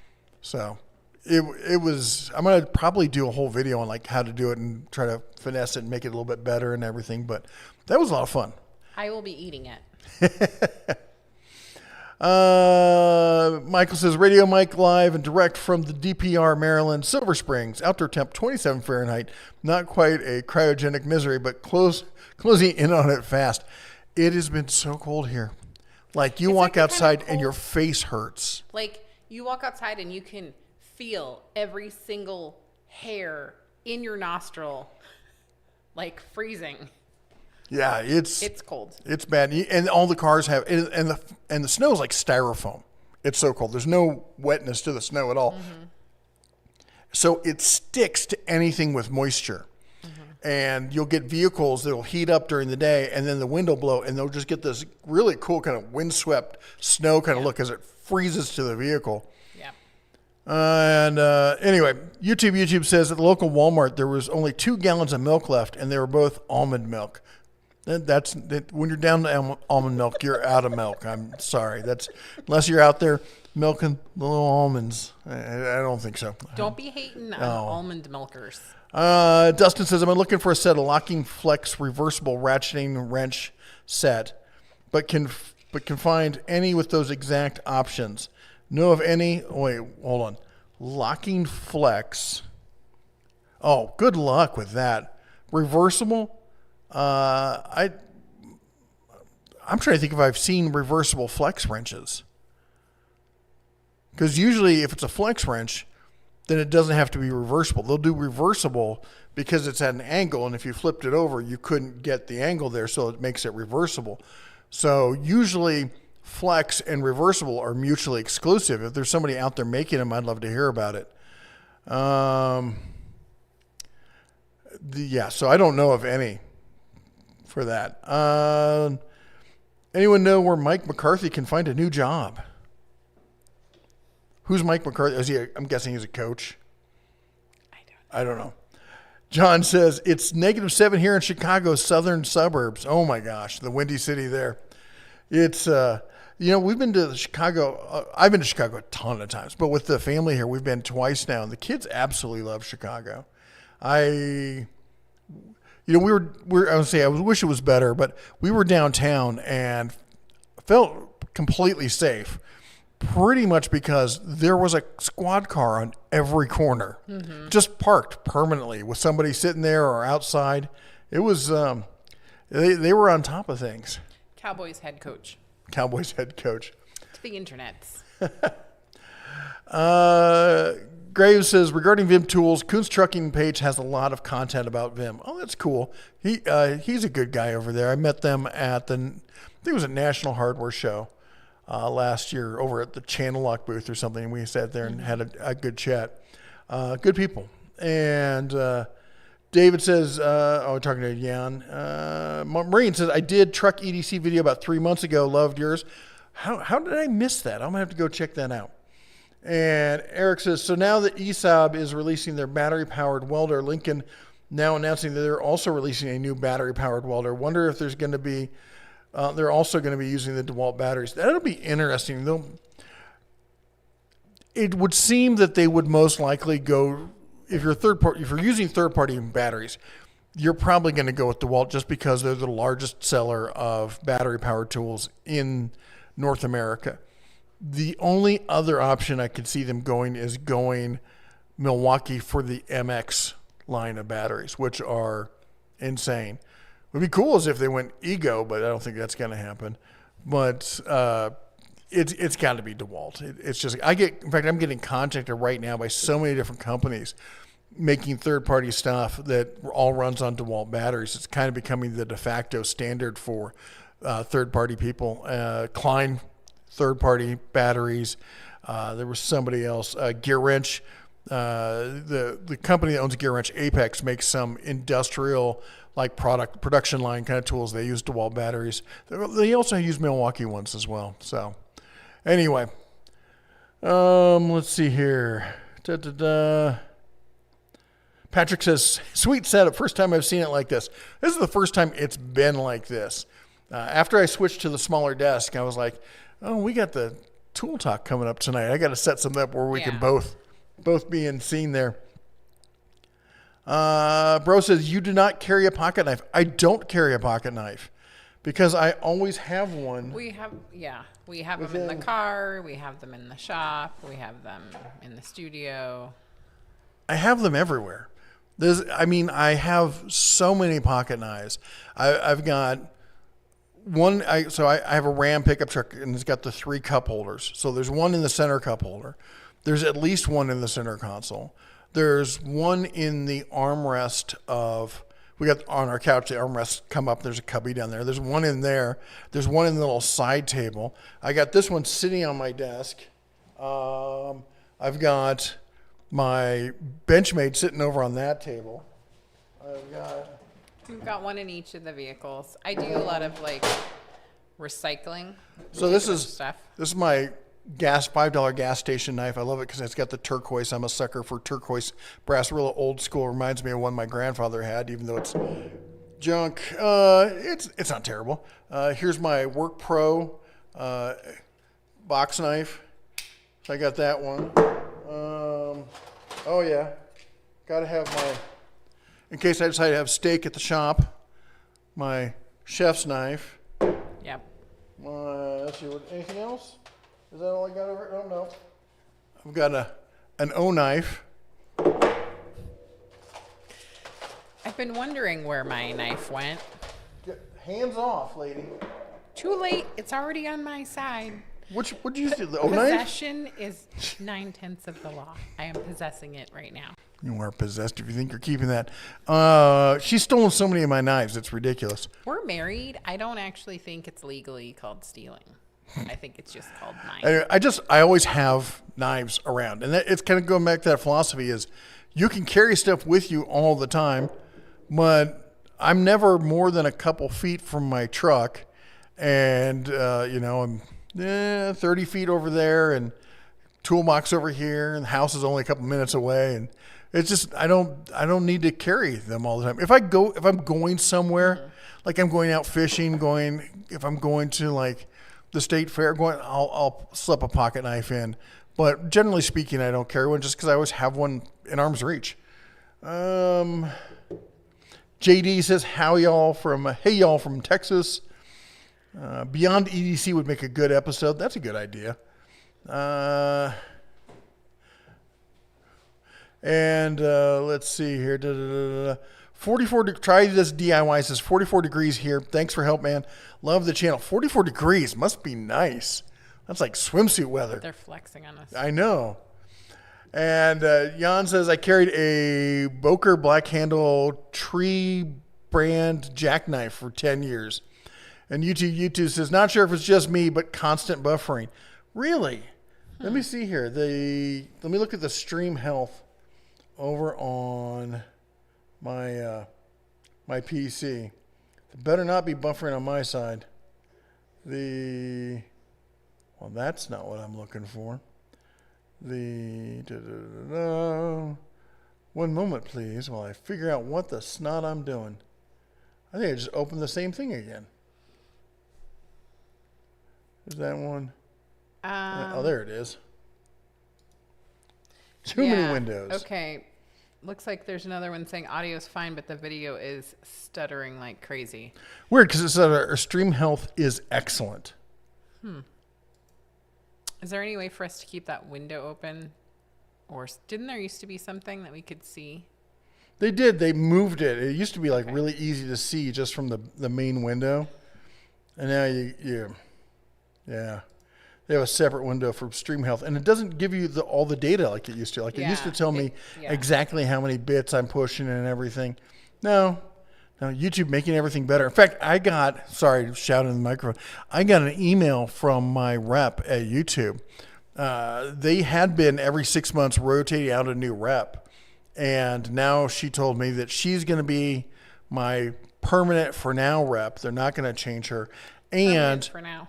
So it was, I'm going to probably do a whole video on like how to do it and try to finesse it and make it a little bit better and everything. But that was a lot of fun. I will be eating it. Michael says, Radio Mike live and direct from the DPR, Maryland, Silver Springs. Outdoor temp 27 Fahrenheit. Not quite a cryogenic misery, but closing in on it fast. It has been so cold here. Like you walk outside and your face hurts. Like you walk outside and you can feel every single hair in your nostril, like freezing. Yeah, it's cold. It's bad, and all the cars have, and the snow is like styrofoam. It's so cold. There's no wetness to the snow at all, so it sticks to anything with moisture. And you'll get vehicles that'll heat up during the day, and then the wind will blow, and they'll just get this really cool kind of windswept snow kind of look as it freezes to the vehicle. Yeah. Anyway, YouTube says at the local Walmart there was only 2 gallons of milk left, and they were both almond milk. That's when you're down to almond milk, you're out of milk. I'm sorry. That's unless you're out there milking the little almonds. I don't think so. Don't be hating on almond milkers. Dustin says, I'm looking for a set of locking flex reversible ratcheting wrench set, but can find any with those exact options. Know of any? Wait, hold on. Locking flex. Oh, good luck with that. Reversible. I'm trying to think if I've seen reversible flex wrenches. Because usually if it's a flex wrench, then it doesn't have to be reversible. They'll do reversible because it's at an angle, and if you flipped it over, you couldn't get the angle there, so it makes it reversible. So usually flex and reversible are mutually exclusive. If there's somebody out there making them, I'd love to hear about it. So I don't know of any for that. Anyone know where Mike McCarthy can find a new job? Who's Mike McCarthy? I'm guessing he's a coach. I don't know. John says it's -7 here in Chicago's southern suburbs. Oh my gosh, the Windy City there. It's we've been to Chicago. I've been to Chicago a ton of times, but with the family here, we've been twice now, and the kids absolutely love Chicago. I wish it was better, but we were downtown and felt completely safe. Pretty much because there was a squad car on every corner, just parked permanently with somebody sitting there or outside. It was, they were on top of things. Cowboys head coach. To the internets. Graves says, regarding Vim tools, Kuhn's Trucking page has a lot of content about Vim. Oh, that's cool. He's a good guy over there. I met them at I think it was a National Hardware Show. Last year over at the Channel Lock booth or something. We sat there and had a good chat. Good people. And David says, talking to Jan. Marine says, I did truck EDC video about 3 months ago. Loved yours. How did I miss that? I'm going to have to go check that out. And Eric says, so now that ESAB is releasing their battery-powered welder, Lincoln now announcing that they're also releasing a new battery-powered welder. Wonder if there's going to be they're also going to be using the DeWalt batteries. That'll be interesting. It would seem that they would most likely go, if you're using third-party batteries, you're probably going to go with DeWalt just because they're the largest seller of battery-powered tools in North America. The only other option I could see them going is going Milwaukee for the MX line of batteries, which are insane. It would be cool as if they went Ego, but I don't think that's going to happen. But it's got to be DeWalt. It's just I'm getting contacted right now by so many different companies making third-party stuff that all runs on DeWalt batteries. It's kind of becoming the de facto standard for third-party people. Klein third-party batteries. There was somebody else, Gear Wrench. The company that owns Gear Wrench, Apex, makes some industrial like production line kind of tools they use DeWalt batteries. They also use Milwaukee ones as well. So anyway, let's see here. Patrick says, sweet setup. First time I've seen it like this. This is the first time it's been like this. After I switched to the smaller desk, I was like, oh, we got the Tool Talk coming up tonight. I got to set something up where we can both be in scene there. Bro says, you do not carry a pocket knife. I don't carry a pocket knife because I always have one. We have them in the car. We have them in the shop. We have them in the studio. I have them everywhere. I have so many pocket knives. I've got one. I have a Ram pickup truck and it's got the 3 cup holders. So there's one in the center cup holder. There's at least one in the center console. There's one in the armrest we got on our couch, the armrests come up. There's a cubby down there. There's one in there. There's one in the little side table. I got this one sitting on my desk. I've got my Benchmade sitting over on that table. We've got one in each of the vehicles. I do a lot of like recycling. So this is stuff. This is my $5 gas station knife. I love it because it's got the turquoise. I'm a sucker for turquoise brass. Real old school. Reminds me of one my grandfather had, even though it's junk. It's not terrible. Here's my Work Pro box knife. So I got that one. Oh yeah, got to have in case I decide to have steak at the shop, my chef's knife. Yep. Let's see, anything else? Is that all I got over? Oh, no. I've got an O knife. I've been wondering where my knife went. Hands off, lady. Too late. It's already on my side. What'd you use? The O knife? Possession is 9/10 of the law. I am possessing it right now. You are possessed if you think you're keeping that. She's stolen so many of my knives. It's ridiculous. We're married. I don't actually think it's legally called stealing. I think it's just called knife. Anyway, I always have knives around. And it's kind of going back to that philosophy is you can carry stuff with you all the time, but I'm never more than a couple feet from my truck. And, I'm 30 feet over there and toolbox over here, and the house is only a couple minutes away. And it's just, I don't need to carry them all the time. If I'm going somewhere, like I'm going out fishing, if I'm going to like the state fair, I'll slip a pocket knife in. But generally speaking, I don't carry one just because I always have one in arm's reach. JD says, hey y'all from Texas. Beyond EDC would make a good episode. That's a good idea. Let's see here. 44. Try this DIY. Says 44 degrees here. Thanks for help, man. Love the channel. 44 degrees must be nice. That's like swimsuit weather. They're flexing on us. I know. And Jan says I carried a Boker Black Handle tree brand jackknife for 10 years. And YouTube says, not sure if it's just me, but constant buffering. Really? Let me see here. Let me look at the stream health over on my my PC. It better not be buffering on my side. Well, that's not what I'm looking for. One moment, please, while I figure out what the snot I'm doing. I think I just opened the same thing again. Is that one? There it is. Too many windows. Okay. Looks like there's another one saying audio's fine, but the video is stuttering like crazy. Weird, because it said our stream health is excellent. Is there any way for us to keep that window open? Or didn't there used to be something that we could see? They did. They moved it. It used to be like really easy to see just from the main window. And now they have a separate window for stream health. And it doesn't give you all the data like it used to. Like it used to tell me exactly how many bits I'm pushing and everything. No, YouTube making everything better. In fact, shouting in the microphone. I got an email from my rep at YouTube they had been every 6 months rotating out a new rep. And now she told me that she's going to be my permanent for now rep. They're not going to change her. And for now,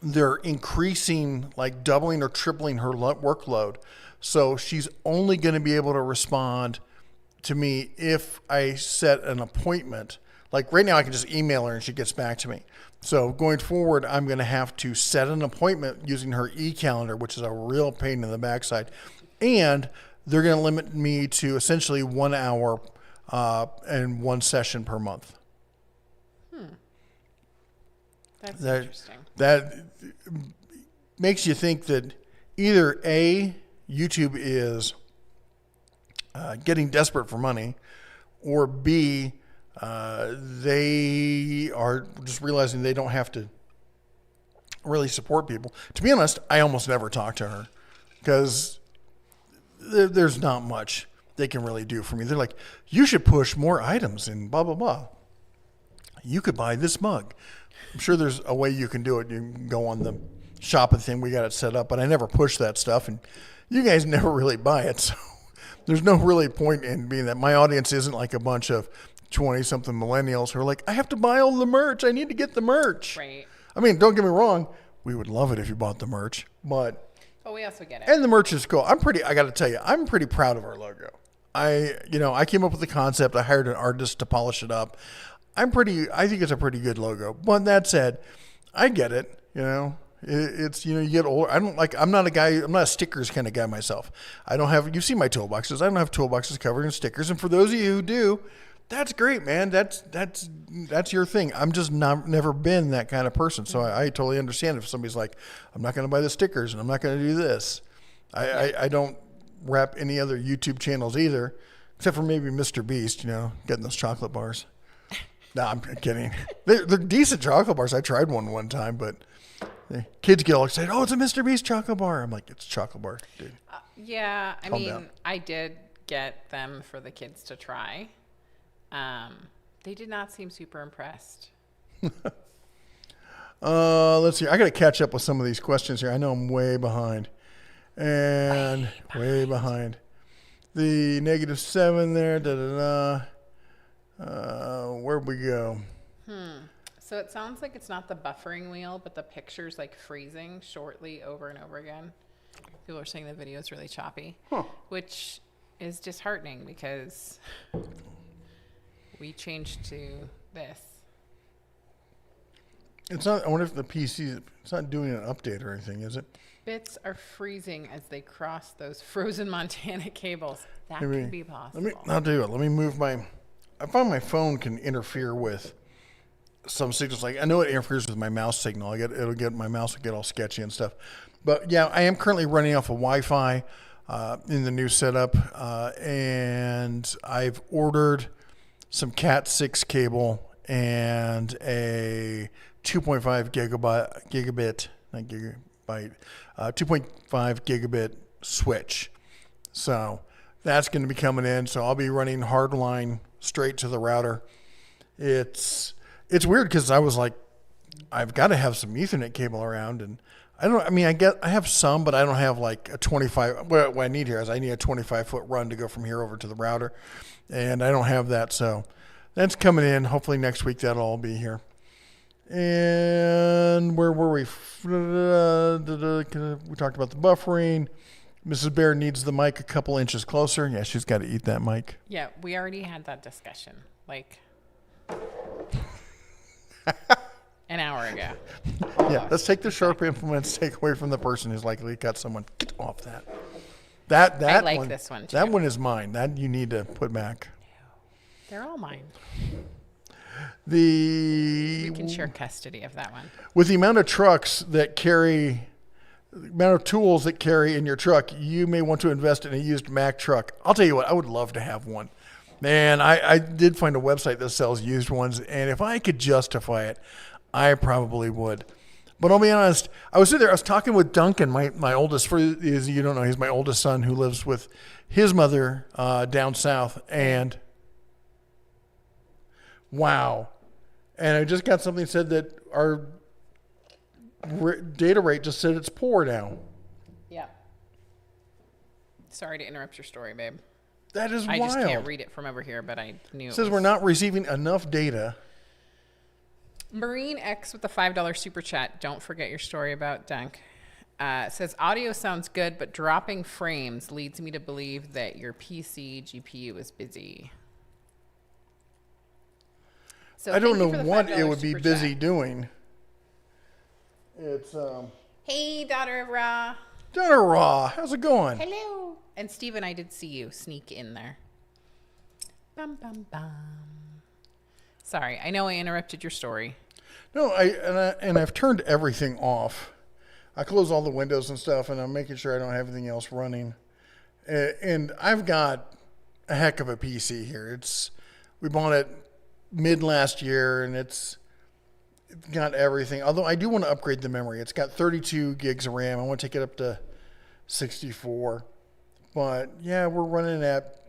they're increasing, like doubling or tripling her workload. So she's only going to be able to respond to me if I set an appointment. Like right now I can just email her and she gets back to me. So going forward, I'm going to have to set an appointment using her e-calendar, which is a real pain in the backside. And they're going to limit me to essentially 1 hour and one session per month. That's interesting. That makes you think that either A, YouTube is getting desperate for money, or B, they are just realizing they don't have to really support people. To be honest, I almost never talk to her because there's not much they can really do for me. They're like, you should push more items and blah, blah, blah. You could buy this mug. I'm sure there's a way you can do it. You can go on the shopping thing. We got it set up, but I never push that stuff. And you guys never really buy it. So there's no really point in being that. My audience isn't like a bunch of 20-something millennials who are like, I have to buy all the merch. I need to get the merch. Right. I mean, don't get me wrong. We would love it if you bought the merch, but we also get it. And the merch is cool. I got to tell you, I'm pretty proud of our logo. I came up with the concept. I hired an artist to polish it up. I think it's a pretty good logo. But that said, I get it. It's, you get older. I'm not a stickers kind of guy myself. You've seen my toolboxes. I don't have toolboxes covered in stickers. And for those of you who do, that's great, man. That's your thing. I'm just never been that kind of person. So I totally understand if somebody's like, I'm not going to buy the stickers and I'm not going to do this. I don't rep any other YouTube channels either, except for maybe Mr. Beast, getting those chocolate bars. No, I'm kidding. They're decent chocolate bars. I tried one time, but kids get all excited. Oh, it's a Mr. Beast chocolate bar. I'm like, it's a chocolate bar, dude. Yeah, I Calm mean, down. I did get them for the kids to try. They did not seem super impressed. Let's see. I got to catch up with some of these questions here. I know I'm way behind. And way behind. The -7 there. Where'd we go? So it sounds like it's not the buffering wheel, but the picture's like freezing shortly over and over again. People are saying the video is really choppy, which is disheartening because we changed to this. It's not. I wonder if the PC. It's not doing an update or anything, is it? Bits are freezing as they cross those frozen Montana cables. That could be possible. I'll do it. Let me move my. I found my phone can interfere with some signals. Like I know it interferes with my mouse signal. My mouse will get all sketchy and stuff. But yeah, I am currently running off of Wi-Fi in the new setup, and I've ordered some Cat 6 cable and a 2.5 gigabit, not gigabyte, 2.5 gigabit switch. So that's going to be coming in. So I'll be running hardline straight to the router. It's weird because I was like, I've got to have some Ethernet cable around, and I have some, but I don't have like a 25. What I need here is I need a 25-foot run to go from here over to the router, and I don't have that. So that's coming in. Hopefully next week that'll all be here. And where were we? We talked about the buffering. Mrs. Bear needs the mic a couple inches closer. Yeah, she's got to eat that mic. Yeah, we already had that discussion like an hour ago. Yeah, let's take the sharp implements, take away from the person who's likely to cut someone. Get off that. I like this one too. That one is mine. That you need to put back. They're all mine. We can share custody of that one. With the amount of trucks that carry, the amount of tools that carry in your truck, you may want to invest in a used Mack truck. I'll tell you what, I would love to have one. Man, I did find a website that sells used ones, and if I could justify it, I probably would. But I'll be honest, I was talking with Duncan, my oldest, for you don't know, he's my oldest son who lives with his mother down south, and wow. And I just got something that said that our data rate just said it's poor now. Yeah. Sorry to interrupt your story, babe. That is I wild. just can't read it from over here, but I knew It says we're not receiving enough data. Marine X with the $5 super chat. Don't forget your story about Dunk. Says audio sounds good, but dropping frames leads me to believe that your PC GPU is busy. So I don't know thank you for the what $5 it would be super busy chat. doing. It's Hey, daughter of Ra. Donor Raw. How's it going? Hello. And Steven, I did see you sneak in there. Bum, bum, bum. Sorry, I know I interrupted your story. No, I've turned everything off. I close all the windows and stuff, and I'm making sure I don't have anything else running. And I've got a heck of a PC here. We bought it mid last year, and it's got everything. Although I do want to upgrade the memory. It's got 32 gigs of RAM. I want to take it up to 64. But yeah, we're running at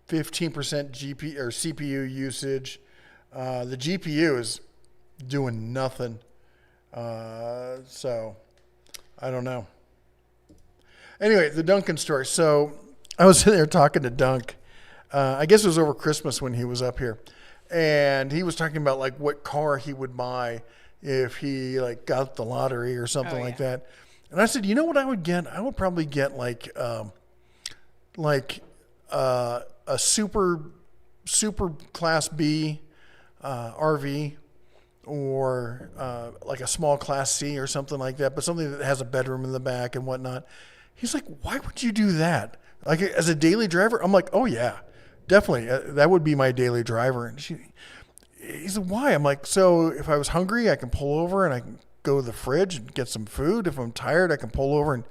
15% GPU or CPU usage. The GPU is doing nothing. So I don't know. Anyway, the Duncan story. So I was sitting there talking to Dunk. I guess it was over Christmas when he was up here. And he was talking about like what car he would buy if he like got the lottery or something like that. And I said, you know what I would get? I would probably get like a super class B RV, or like a small class C or something like that, but something that has a bedroom in the back and whatnot. He's like, why would you do that? Like as a daily driver? I'm like, oh yeah, definitely. That would be my daily driver. And he said, why? I'm like, so if I was hungry, I can pull over and I can go to the fridge and get some food. If I'm tired, I can pull over and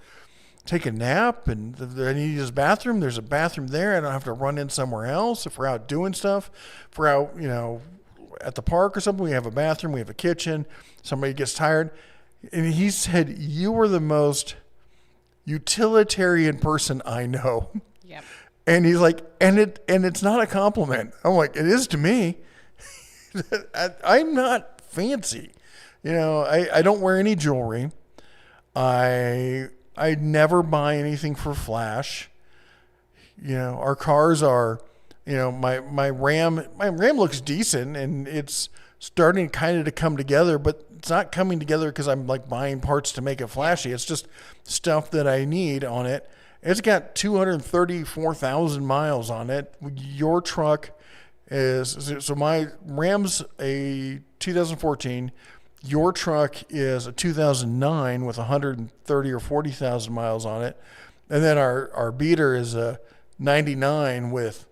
take a nap. And if I need to use a bathroom, there's a bathroom there. I don't have to run in somewhere else. If we're out doing stuff, if we're out, at the park or something, we have a bathroom, we have a kitchen. Somebody gets tired. And he said, you were the most utilitarian person I know. Yep. And he's like, and it's not a compliment. I'm like, it is to me. I'm not fancy. I don't wear any jewelry. I never buy anything for flash. Our cars are, my Ram looks decent and it's starting kind of to come together, but it's not coming together because I'm like buying parts to make it flashy. It's just stuff that I need on it. It's got 234,000 miles on it. Your truck so my Ram's a 2014. Your truck is a 2009 with 130 or 40,000 miles on it. And then our beater is a 99 with,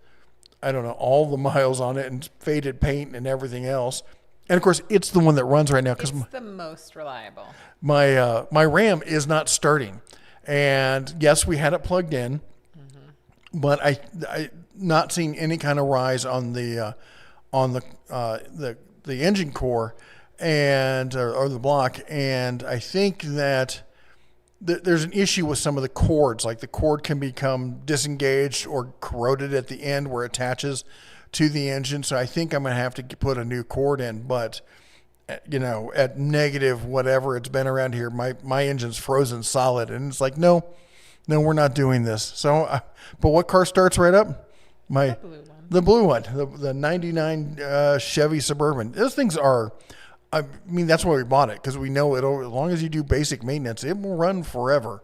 I don't know, all the miles on it and faded paint and everything else. And of course, it's the one that runs right now because it's the most reliable. My Ram is not starting. And yes, we had it plugged in, but I not seeing any kind of rise on the engine core and or the block. And I think that there's an issue with some of the cords. Like the cord can become disengaged or corroded at the end where it attaches to the engine. So I think I'm going to have to put a new cord in. But at negative whatever it's been around here, my engine's frozen solid, and it's like no, we're not doing this. So, but what car starts right up? The blue one, the 99 Chevy Suburban. Those things are, I mean, that's why we bought it, because we know it. As long as you do basic maintenance, it will run forever.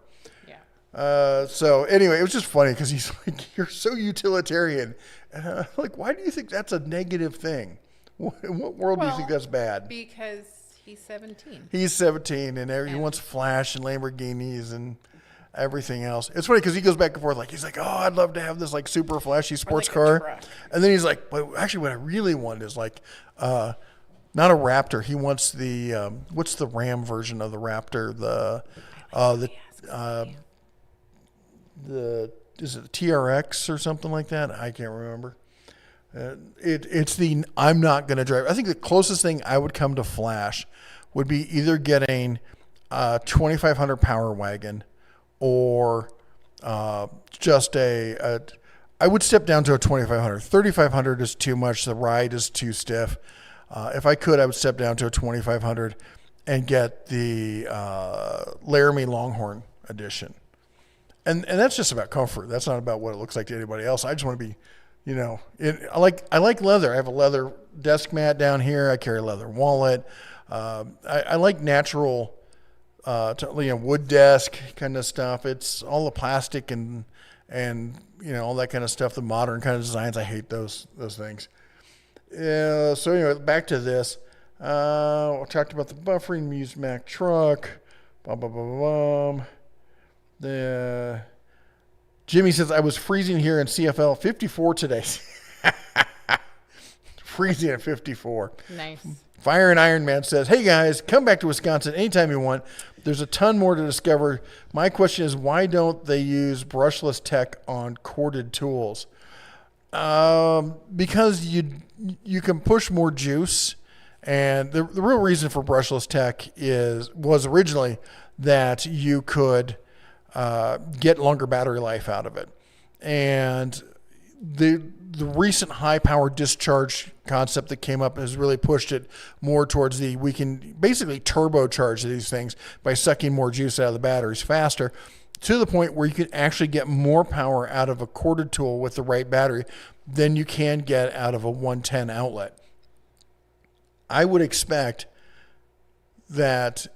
Yeah. So anyway, it was just funny because he's like, "You're so utilitarian." And I'm like, why do you think that's a negative thing? In what world do you think that's bad? Because he's 17. He's 17, and he wants flash and Lamborghinis and everything else. It's funny because he goes back and forth. Like he's like, "Oh, I'd love to have this like super flashy sports car," and then he's like, "But actually, what I really want is like, not a Raptor. He wants the what's the Ram version of the Raptor? Is it the TRX or something like that? I can't remember. It's the I'm not going to drive. I think the closest thing I would come to flash would be either getting a 2500 Power Wagon or just I would step down to a 2500. 3500 is too much. The ride is too stiff. If I could, I would step down to a 2500 and get the Laramie Longhorn edition. And that's just about comfort. That's not about what it looks like to anybody else. I just want to be, I like leather. I have a leather desk mat down here. I carry a leather wallet. I like natural, wood desk kind of stuff. It's all the plastic and all that kind of stuff. The modern kind of designs. I hate those things. So anyway, back to this. We talked about the buffering, Muse Mac truck. Jimmy says, I was freezing here in CFL, 54 today. Freezing at 54. Nice. Fire and Iron Man says, hey guys, come back to Wisconsin anytime you want. There's a ton more to discover. My question is, why don't they use brushless tech on corded tools? Because you can push more juice. And the real reason for brushless tech was originally that you could get longer battery life out of it. And the recent high power discharge concept that came up has really pushed it more towards we can basically turbocharge these things by sucking more juice out of the batteries faster, to the point where you can actually get more power out of a corded tool with the right battery than you can get out of a 110 outlet. I would expect that,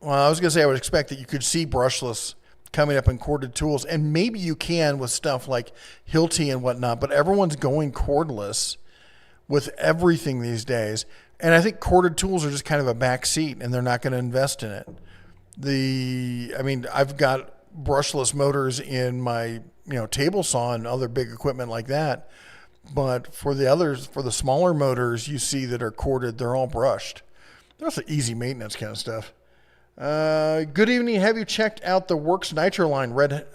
I would expect that you could see brushless coming up in corded tools, and maybe you can with stuff like Hilti and whatnot, but everyone's going cordless with everything these days. And I think corded tools are just kind of a back seat, and they're not going to invest in it. I've got brushless motors in my, table saw and other big equipment like that. But for the smaller motors you see that are corded, they're all brushed. That's the easy maintenance kind of stuff. Good evening. Have you checked out the Works Nitro line? Red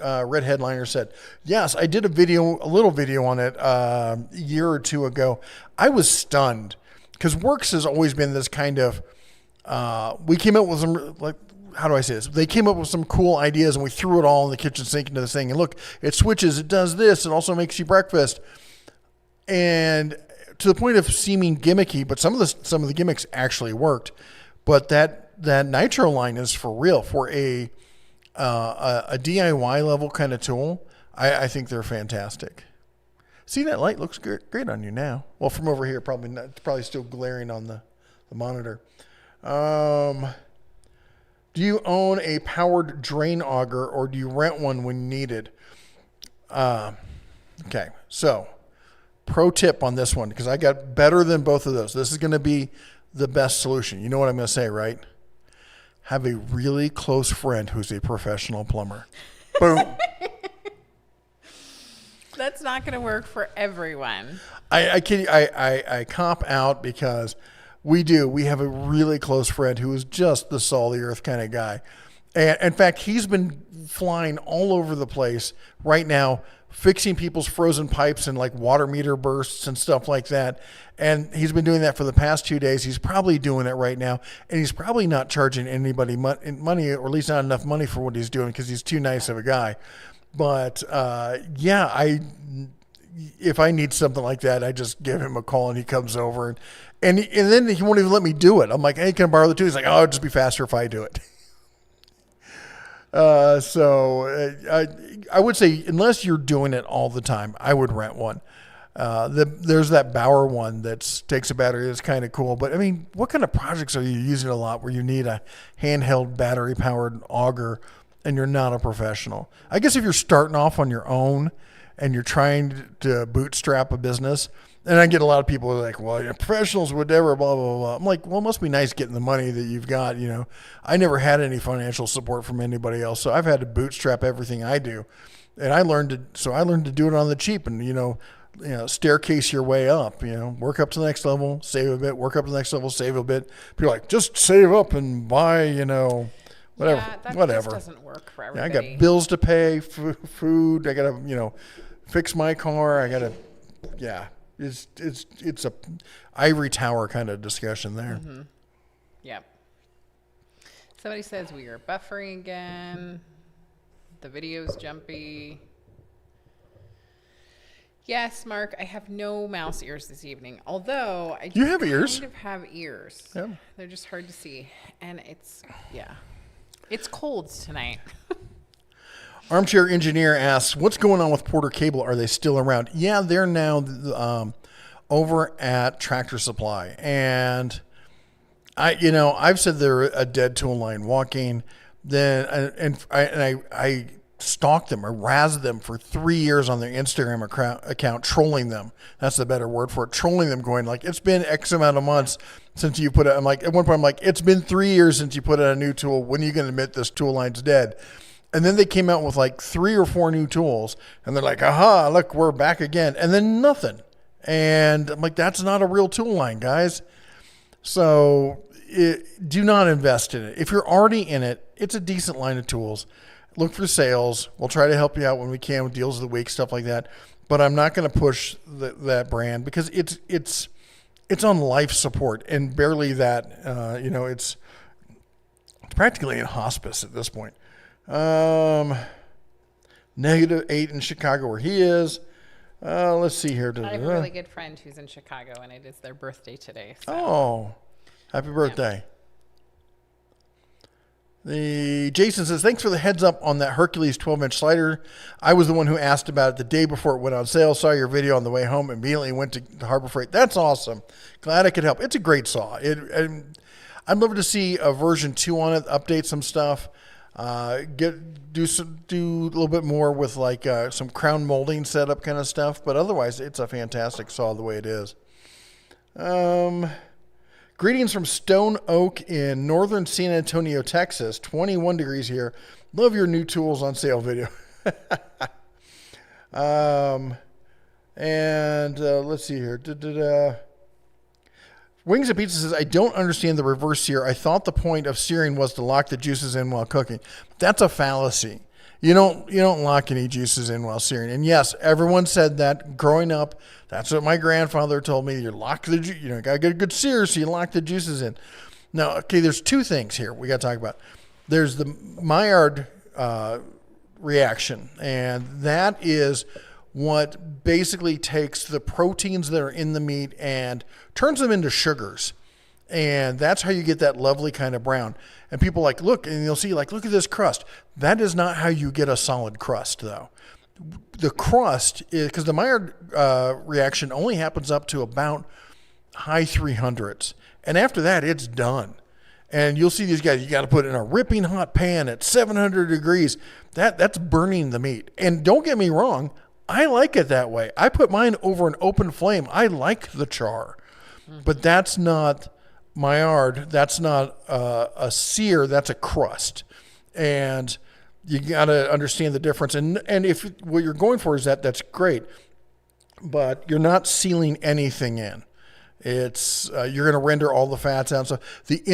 Headliner said, yes, I did a little video on it a year or two ago. I was stunned because Works has always been this kind of, we came up with some, how do I say this? They came up with some cool ideas and we threw it all in the kitchen sink into this thing. And look, it switches, it does this, it also makes you breakfast. And to the point of seeming gimmicky, but some of the gimmicks actually worked. But that Nitro line is for real. For a DIY level kind of tool, I think they're fantastic. See, that light looks great on you now. Well, from over here, probably not. It's probably still glaring on the monitor. Do you own a powered drain auger, or do you rent one when needed? Okay, so pro tip on this one, because I got better than both of those. This is going to be the best solution. You know what I'm going to say, right? Have a really close friend who's a professional plumber. Boom. That's not going to work for everyone. I cop out because we have a really close friend who is just the salt of the earth kind of guy. And in fact, he's been flying all over the place right now, fixing people's frozen pipes and like water meter bursts and stuff like that. And he's been doing that for the past 2 days. He's probably doing it right now. And he's probably not charging anybody money, or at least not enough money for what he's doing, because he's too nice of a guy. But if I need something like that, I just give him a call and he comes over. And then he won't even let me do it. I'm like, hey, can I borrow the tool? He's like, oh, it'll just be faster if I do it. I would say, unless you're doing it all the time, I would rent one. There's that Bauer one that takes a battery. That's kind of cool. But I mean, what kind of projects are you using a lot where you need a handheld battery powered auger and you're not a professional? I guess if you're starting off on your own and you're trying to bootstrap a business, and I get a lot of people who are like, well, professionals would never, blah, blah, blah. I'm like, well, it must be nice getting the money that you've got. I never had any financial support from anybody else. So I've had to bootstrap everything I do. And I learned to do it on the cheap and, staircase your way up, work up to the next level, save a bit, work up to the next level, save a bit. People are like, just save up and buy, whatever. Yeah, that whatever. just doesn't work for everybody. I got bills to pay, food. I got to, fix my car. I got to, yeah. It's a ivory tower kind of discussion there. Mm-hmm. Yep. Somebody says we are buffering again. The video's jumpy. Yes, Mark, I have no mouse ears this evening. Although I you have ears. Kind of have ears. Yeah. They're just hard to see, and it's cold tonight. Armchair Engineer asks, what's going on with Porter Cable? Are they still around? Yeah, they're now over at Tractor Supply. And I've said they're a dead tool line walking. Then I stalked them or razzed them for 3 years on their Instagram account, trolling them. That's the better word for it. Trolling them, going like, it's been X amount of months since you put it. I'm like, at one point, I'm like, it's been 3 years since you put out a new tool. When are you going to admit this tool line's dead? And then they came out with like 3 or 4 new tools, and they're like, aha, look, we're back again. And then nothing. And I'm like, that's not a real tool line, guys. So do not invest in it. If you're already in it, it's a decent line of tools. Look for sales. We'll try to help you out when we can with deals of the week, stuff like that. But I'm not going to push that brand because it's on life support and barely that. It's practically in hospice at this point. -8 in Chicago where he is. Let's see here. I have a really good friend who's in Chicago, and it is their birthday today. So. Oh, happy birthday. Yeah. Jason says, thanks for the heads up on that Hercules 12-inch slider. I was the one who asked about it the day before it went on sale. Saw your video on the way home. Immediately went to Harbor Freight. That's awesome. Glad I could help. It's a great saw. I'd love to see a version 2 on it, update some stuff. Do a little bit more with like some crown molding setup kind of stuff, but otherwise it's a fantastic saw the way it is. Greetings from Stone Oak in northern San Antonio, Texas. 21 degrees here. Love your new tools on sale video. Let's see here. Wings and Pizza says, I don't understand the reverse sear. I thought the point of searing was to lock the juices in while cooking. That's a fallacy. You don't lock any juices in while searing. And yes, everyone said that growing up. That's what my grandfather told me. You lock the gotta get a good sear, so you lock the juices in. Now, okay, there's 2 things here we got to talk about. There's the Maillard reaction, and that is what basically takes the proteins that are in the meat and turns them into sugars. And that's how you get that lovely kind of brown. And people like, look, and you'll see like, look at this crust. That is not how you get a solid crust though. The crust is, because the Maillard reaction only happens up to about high 300s. And after that, it's done. And you'll see these guys, you got to put it in a ripping hot pan at 700 degrees. That's burning the meat. And don't get me wrong, I like it that way. I put mine over an open flame. I like the char. But that's not Maillard. That's not a sear. That's a crust. And you got to understand the difference. And if what you're going for is that's great. But you're not sealing anything in. It's you're going to render all the fats out. So you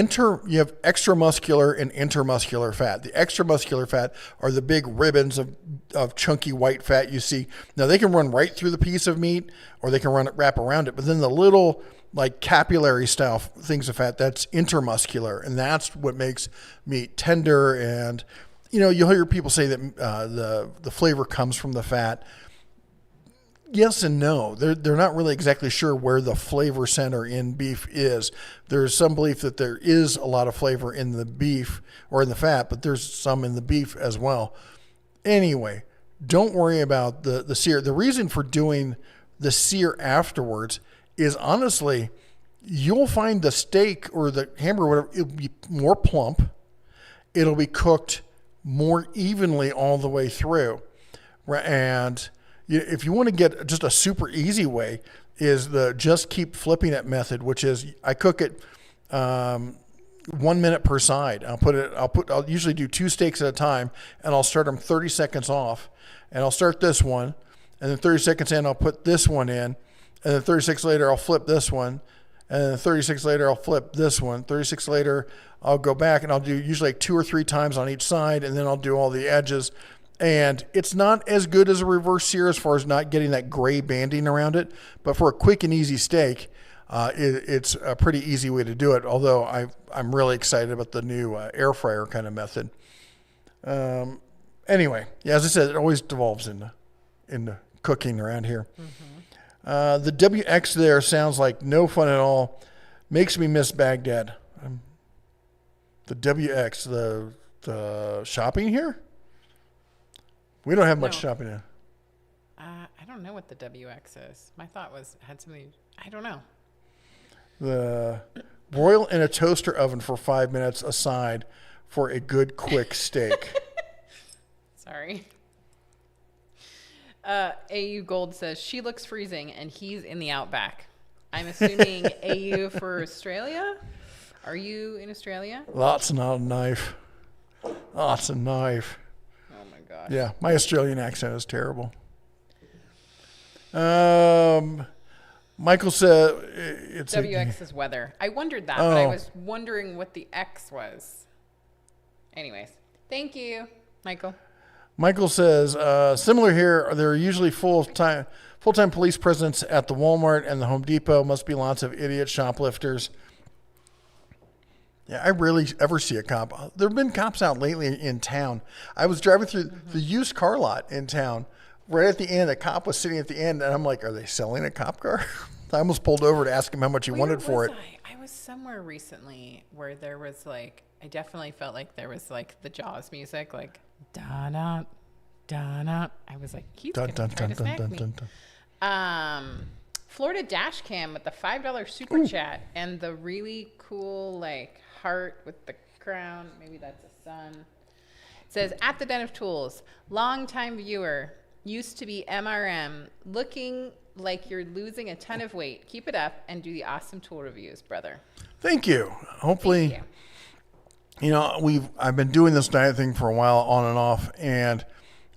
have extramuscular and intermuscular fat. The extramuscular fat are the big ribbons of chunky white fat you see. Now they can run right through the piece of meat, or they can wrap around it. But then the little like capillary style things of fat, that's intermuscular, and that's what makes meat tender. And you'll hear people say that the flavor comes from the fat. Yes and no. They're not really exactly sure where the flavor center in beef is. There's some belief that there is a lot of flavor in the beef or in the fat, but there's some in the beef as well. Anyway, don't worry about the sear. The reason for doing the sear afterwards is honestly, you'll find the steak or the hamburger, whatever, it'll be more plump. It'll be cooked more evenly all the way through. And if you want to get just a super easy way, is the just keep flipping it method, which is I cook it 1 minute per side. I'll usually do 2 steaks at a time, and I'll start them 30 seconds off, and I'll start this one, and then 30 seconds in I'll put this one in, and then 30 seconds later I'll flip this one, and then 30 seconds later I'll flip this one. 30 seconds later I'll go back, and I'll do usually like 2 or 3 times on each side, and then I'll do all the edges. And it's not as good as a reverse sear as far as not getting that gray banding around it. But for a quick and easy steak, it's a pretty easy way to do it. Although I'm really excited about the new air fryer kind of method. Anyway, yeah, as I said, it always devolves into cooking around here. Mm-hmm. The WX there sounds like no fun at all. Makes me miss Baghdad. The WX, the shopping here? We don't have much No. shopping now. I don't know what the WX is. My thought had something. I don't know. The broil in a toaster oven for 5 minutes aside for a good quick steak. Sorry. AU Gold says she looks freezing and he's in the outback. I'm assuming AU for Australia. Are you in Australia? Lots of knife. Lots of knife. Oh my gosh. Yeah, my Australian accent is terrible. Michael said it's WX is weather. I wondered that, but I was wondering what the X was. Anyways, thank you, Michael. Michael says similar here. There are usually full-time police presence at the Walmart and the Home Depot. Must be lots of idiot shoplifters. Yeah, I rarely ever see a cop. There have been cops out lately in town. I was driving through the used car lot in town. Right at the end, a cop was sitting at the end, and I'm like, are they selling a cop car? I almost pulled over to ask him how much he wanted for it. I was somewhere recently where there was like, I definitely felt like there was like the Jaws music, like, da-da, da-da. I was like, he's going to try to snack me. Florida Dash Cam with the $5 super chat and the really cool like heart with the crown. Maybe that's a sun. It says, at the Den of Tools, long-time viewer, used to be MRM, looking like you're losing a ton of weight. Keep it up and do the awesome tool reviews, brother. Thank you. Hopefully, you know, I've been doing this diet thing for a while on and off, and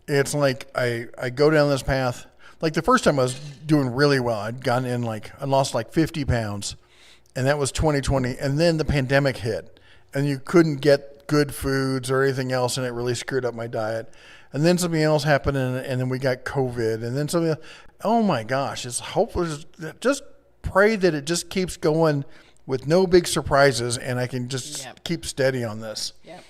it's like I go down this path. Like the first time I was doing really well. I'd gotten in I lost like 50 pounds, and that was 2020. And then the pandemic hit, and you couldn't get good foods or anything else, and it really screwed up my diet. And then something else happened, and then we got COVID, and then something else. Oh my gosh, it's hopeless. Just pray that it just keeps going with no big surprises, and I can just keep steady on this. Yep.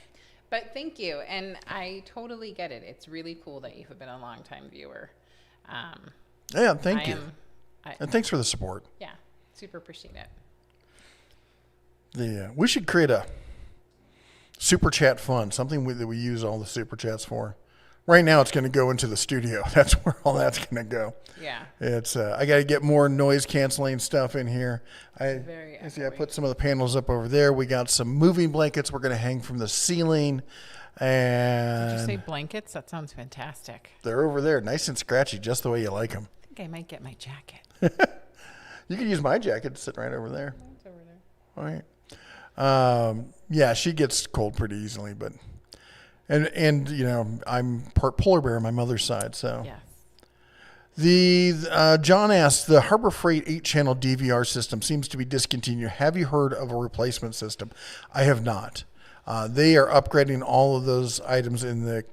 But thank you, and I totally get it. It's really cool that you have been a long-time viewer. Yeah, thank you. And thanks for the support. Yeah, super appreciate it. We should create a super chat fund, something that we use all the super chats for. Right now, it's going to go into the studio. That's where all that's going to go. Yeah. It's I got to get more noise canceling stuff in here. I put some of the panels up over there. We got some moving blankets we're going to hang from the ceiling. And did you say blankets? That sounds fantastic. They're over there, nice and scratchy, just the way you like them. I think I might get my jacket. You can use my jacket. It's sitting right over there. It's over there. All right. Yeah, she gets cold pretty easily, but and you know, I'm part polar bear on my mother's side, so. Yes. John asked, the Harbor Freight 8-channel DVR system seems to be discontinued. Have you heard of a replacement system? I have not. They are upgrading all of those items in the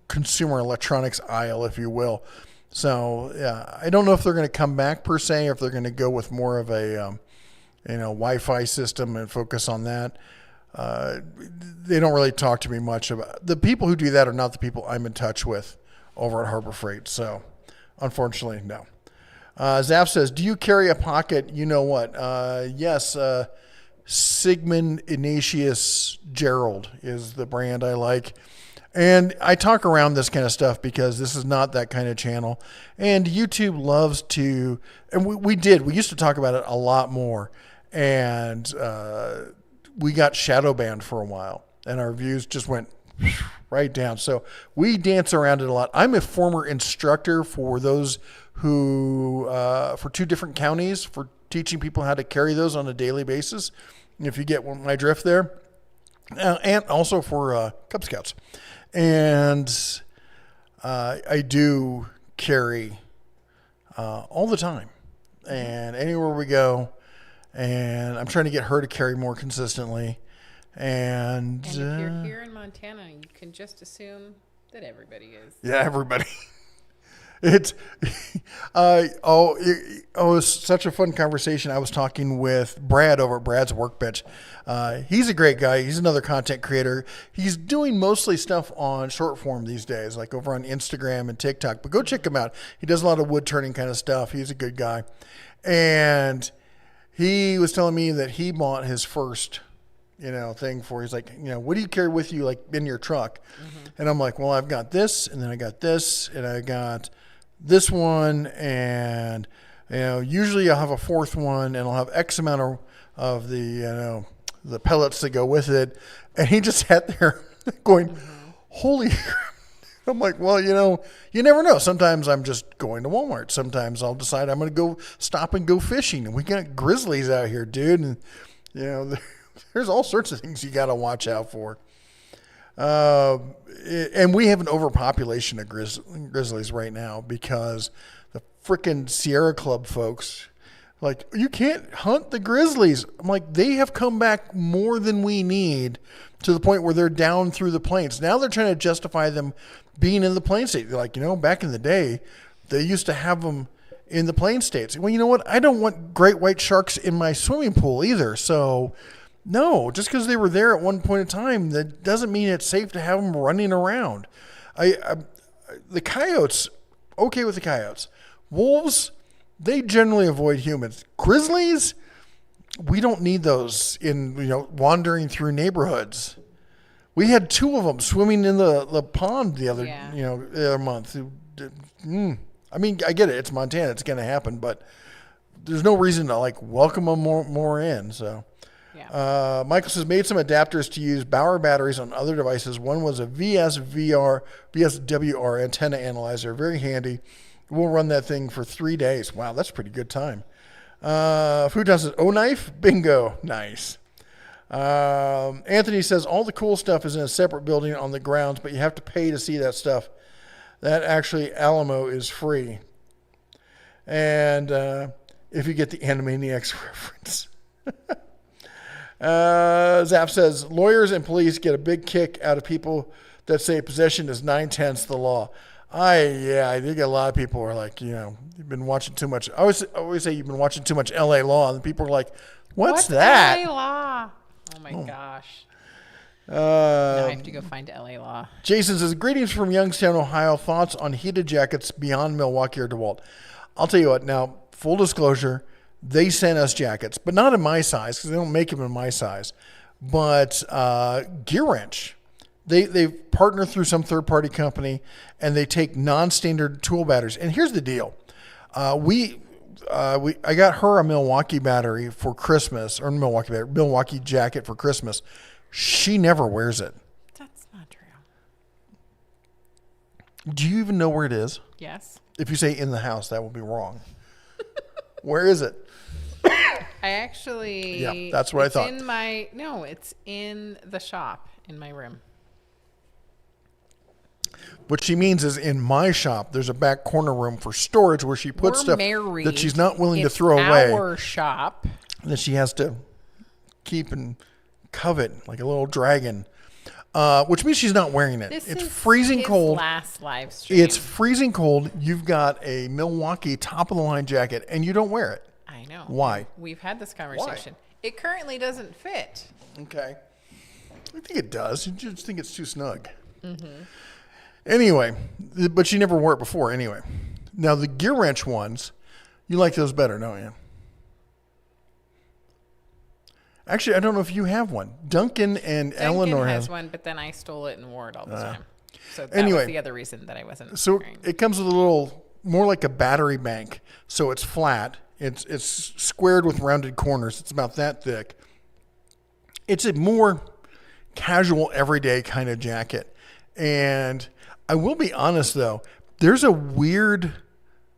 consumer electronics aisle, if you will. So I don't know if they're going to come back per se, or if they're going to go with more of a Wi-Fi system and focus on that. They don't really talk to me much about the people who do that. Are not the people I'm in touch with over at Harbor Freight. So unfortunately, no. Zaf says, do you carry a pocket? You know what? Yes. Sigmund Ignatius Gerald is the brand I like. And I talk around this kind of stuff because this is not that kind of channel. And YouTube loves to, and we used to talk about it a lot more. And we got shadow banned for a while, and our views just went right down. So we dance around it a lot. I'm a former instructor for those who, for 2 different counties, for teaching people how to carry those on a daily basis, if you get my drift there, and also for Cub Scouts. And I do carry all the time, and anywhere we go, and I'm trying to get her to carry more consistently. And if you're here in Montana, you can just assume that everybody is. Yeah, everybody. It's it was such a fun conversation. I was talking with Brad over at Brad's Workbench. He's a great guy. He's another content creator. He's doing mostly stuff on short form these days, like over on Instagram and TikTok. But go check him out. He does a lot of wood turning kind of stuff. He's a good guy. And he was telling me that he bought his first thing for. He's like, what do you carry with you like in your truck? And I'm like, well, I've got this, and then I got this, and I got this one, and usually I'll have a fourth one, and I'll have X amount of the the pellets that go with it. And he just sat there going, holy crap. I'm like, well, you never know. Sometimes I'm just going to Walmart. Sometimes I'll decide I'm going to go stop and go fishing. And we got grizzlies out here, dude. And, there's all sorts of things you got to watch out for. And we have an overpopulation of grizzlies right now because the frickin' Sierra Club folks, like, you can't hunt the grizzlies. I'm like, they have come back more than we need to the point where they're down through the plains. Now they're trying to justify them being in the plain state. They're like, back in the day, they used to have them in the plain states. Well, you know what? I don't want great white sharks in my swimming pool either. So, no, just because they were there at one point in time, that doesn't mean it's safe to have them running around. The coyotes, okay with the coyotes. Wolves, they generally avoid humans. Grizzlies, we don't need those in, wandering through neighborhoods. We had 2 of them swimming in the pond the other month. I mean, I get it. It's Montana. It's going to happen, but there's no reason to welcome them more in. So, Michael says, made some adapters to use Bauer batteries on other devices. One was a VSWR antenna analyzer. Very handy. We'll run that thing for 3 days. Wow, that's a pretty good time. Futon says, knife? Bingo. Nice. Anthony says, all the cool stuff is in a separate building on the grounds, but you have to pay to see that stuff. That actually, Alamo is free. And if you get the Animaniacs reference. Zap says, lawyers and police get a big kick out of people that say possession is 9/10 the law. I think a lot of people are like, you've been watching too much. I always say you've been watching too much LA Law, and people are like, what's that? LA Law? Oh my gosh. Now I have to go find LA Law. Jason says, greetings from Youngstown, Ohio. Thoughts on heated jackets beyond Milwaukee or DeWalt? I'll tell you what, now, full disclosure, they sent us jackets, but not in my size because they don't make them in my size. But Gear Wrench, they partner through some third-party company, and they take non-standard tool batteries. And here's the deal. I got her a Milwaukee battery for Christmas, or Milwaukee jacket for Christmas. She never wears it. That's not true. Do you even know where it is? Yes. If you say in the house, that will be wrong. Where is it? I actually... Yeah, that's what I thought. It's in the shop in my room. What she means is in my shop, there's a back corner room for storage where she puts stuff that she's not willing to throw away. Our shop. That she has to keep and covet like a little dragon. Which means she's not wearing it. It's freezing cold. Last live stream. It's freezing cold. You've got a Milwaukee top of the line jacket and you don't wear it. I know. Why? We've had this conversation. Why? It currently doesn't fit. Okay. I think it does. You just think it's too snug. Mm-hmm. Anyway, but she never wore it before anyway. Now the Gear Wrench ones, you like those better, don't you? Actually, I don't know if you have one. Duncan Eleanor has one, but then I stole it and wore it all the time. So that anyway, was the other reason that I wasn't wearing. It comes with a little, more like a battery bank. So it's flat. It's squared with rounded corners. It's about that thick. It's a more casual, everyday kind of jacket. And I will be honest, though, there's a weird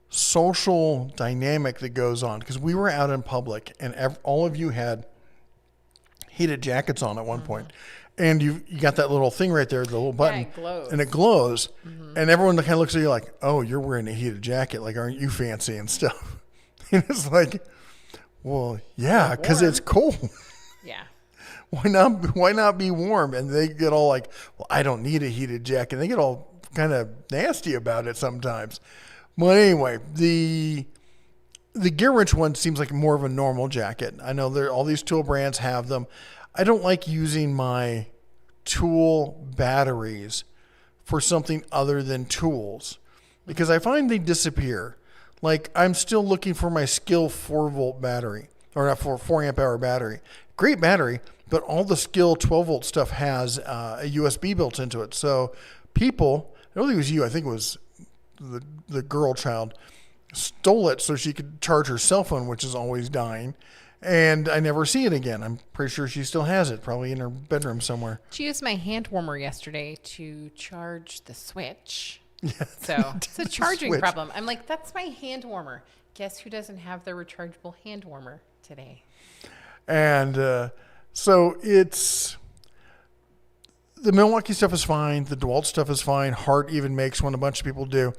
social dynamic that goes on because we were out in public and all of you had heated jackets on at one point. And you got that little thing right there, the little button. Yeah, it glows. And it glows. Mm-hmm. And everyone kind of looks at you like, oh, you're wearing a heated jacket. Like, aren't you fancy and stuff? And it's like, well, yeah, because it's cold. Yeah. Why not be warm? And they get all like, well, I don't need a heated jacket. And they get all kind of nasty about it sometimes. Well, anyway, the Gear Wrench one seems like more of a normal jacket. I know all these tool brands have them. I don't like using my tool batteries for something other than tools because I find they disappear. Like I'm still looking for my Skill 4-volt battery or not for 4 amp hour battery. Great battery. but all the Skill 12-volt stuff has a USB built into it. So people, I don't think it was you, I think it was the girl child, stole it so she could charge her cell phone, which is always dying. And I never see it again. I'm pretty sure she still has it, probably in her bedroom somewhere. She used my hand warmer yesterday to charge the Switch. Yeah, So it's a charging Switch. problem. I'm like, that's my hand warmer. Guess who doesn't have their rechargeable hand warmer today? And so it's the Milwaukee stuff is fine. The DeWalt stuff is fine. Hart even makes one. A bunch of people do.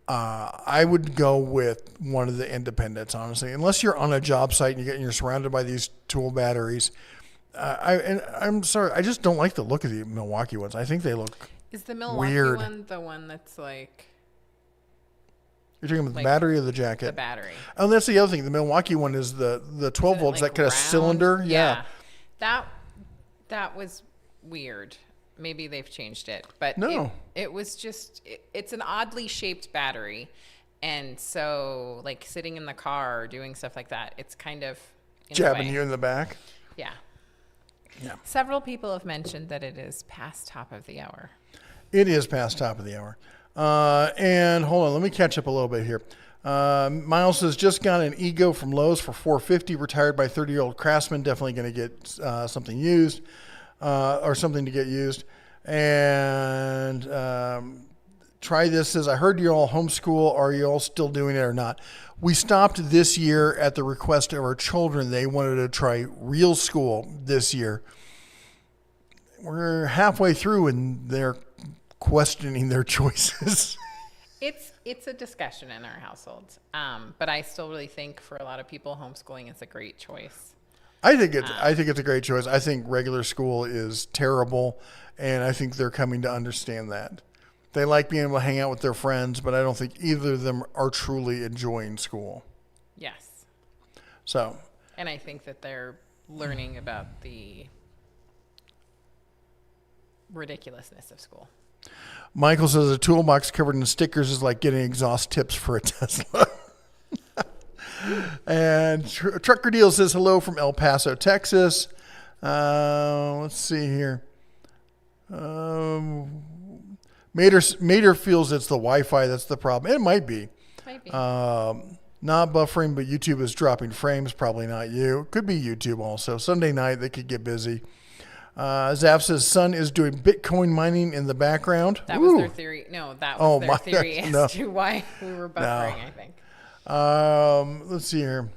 I would go with one of the independents, honestly, unless you're on a job site and you're surrounded by these tool batteries. I'm sorry, I just don't like the look of the Milwaukee ones. I think they look. Is the Milwaukee weird. one the one that's like You're talking about the Like battery or the the jacket? battery? Oh, that's the other thing. The Milwaukee one is the 12 volts, Like that kind of round? cylinder. Yeah. That was weird. Maybe they've changed it, but No. it was just it's an oddly shaped battery, and so like sitting in the car or doing stuff like that, it's kind of in a Jabbing way. you in the back. Yeah. Yeah. Several people have mentioned that it is past top of the hour. It is past top of the hour. And hold on, let me catch up a little bit here. Miles says, just got an Ego from Lowe's for $450, retired by 30-year-old craftsman. Definitely going to get something used or something to get used. And Try This says, I heard you all homeschool. Are you all still doing it or not? We stopped this year at the request of our children. They wanted to try real school this year. We're halfway through and they're questioning their choices. It's a discussion in our household, but I still really think for a lot of people, homeschooling is a great choice. I think it's a great choice. I think regular school is terrible, and I think they're coming to understand that. They like being able to hang out with their friends, but I don't think either of them are truly enjoying school. Yes. So, And I think that they're learning about the ridiculousness of school. Michael says a toolbox covered in stickers is like getting exhaust tips for a Tesla. And Trucker Deal says hello from El Paso, Texas. Let's see here. Mater feels it's the Wi-Fi that's the problem. It might be. Might be. Not buffering, but YouTube is dropping frames. Probably not you. Could be YouTube also. Sunday night, they could get busy. Zaf says son is doing Bitcoin mining in the background. That was their theory. No, that was their theory gosh, as to why we were buffering, I think. Let's see here.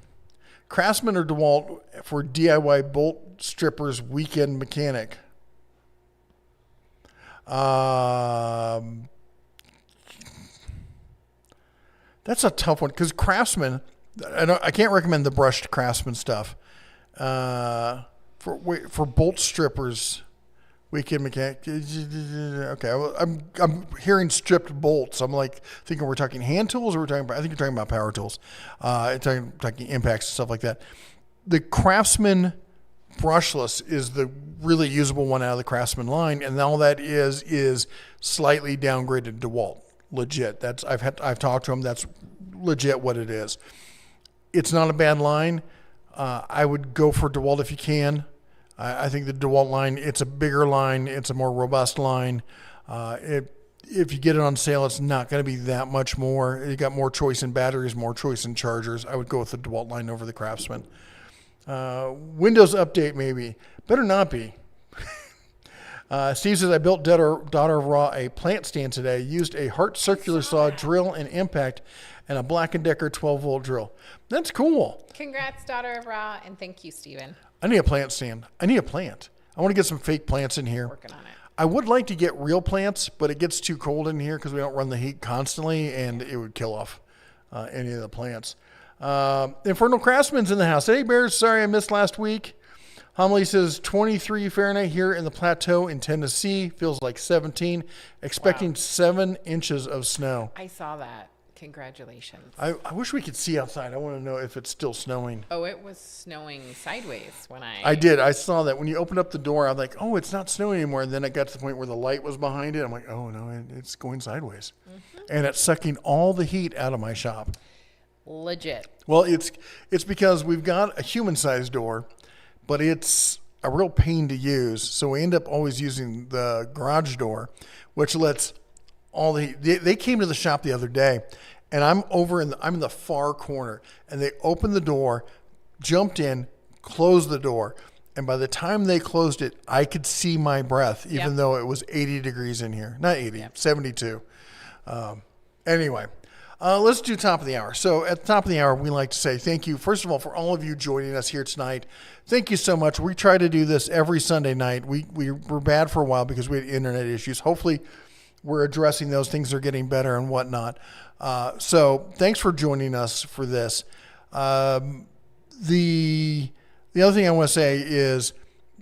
Craftsman or DeWalt for DIY bolt strippers weekend mechanic. That's a tough one because Craftsman, I can't recommend the brushed Craftsman stuff. For bolt strippers, weekend mechanic. Okay, I'm hearing stripped bolts. I'm like thinking we're talking hand tools, or we're talking about. I think you're talking about power tools. Talking impacts and stuff like that. The Craftsman brushless is the really usable one out of the Craftsman line, and all that is slightly downgraded DeWalt. Legit. I've talked to them. That's legit what it is. It's not a bad line. I would go for DeWalt if you can. I think the DeWalt line, it's a bigger line. It's a more robust line. If you get it on sale, it's not going to be that much more. You got more choice in batteries, more choice in chargers. I would go with the DeWalt line over the Craftsman. Windows update maybe. Better not be. Steve says, I built Daughter of Raw a plant stand today. Used a Hart circular saw, drill, and impact, and a Black & Decker 12-volt drill. That's cool. Congrats, Daughter of Ra, and thank you, Steven. I need a plant stand. I need a plant. I want to get some fake plants in here. Working on it. I would like to get real plants, but it gets too cold in here because we don't run the heat constantly, and it would kill off any of the plants. Infernal Craftsman's in the house. Hey, Bears. Sorry I missed last week. Homily says 23 Fahrenheit here in the plateau in Tennessee. Feels like 17. Expecting 7 inches of snow. I saw that. Congratulations. I wish we could see outside. I want to know if it's still snowing. Oh, it was snowing sideways when I did. I saw that. When you opened up the door, I was like, oh, it's not snowing anymore. And then it got to the point where the light was behind it. I'm like, oh, no, it's going sideways. Mm-hmm. And it's sucking all the heat out of my shop. Legit. Well, it's because we've got a human-sized door, but it's a real pain to use. So we end up always using the garage door, which lets they came to the shop the other day, and I'm in the far corner, and they opened the door, jumped in, closed the door. And by the time they closed it, I could see my breath, even though it was 80 degrees in here. Not 80, 72. Anyway, let's do top of the hour. So at the top of the hour, we like to say thank you, first of all, for all of you joining us here tonight. Thank you so much. We try to do this every Sunday night. We were bad for a while because we had internet issues. Hopefully, we're addressing those. Things are getting better and whatnot. So thanks for joining us for this. The other thing I want to say is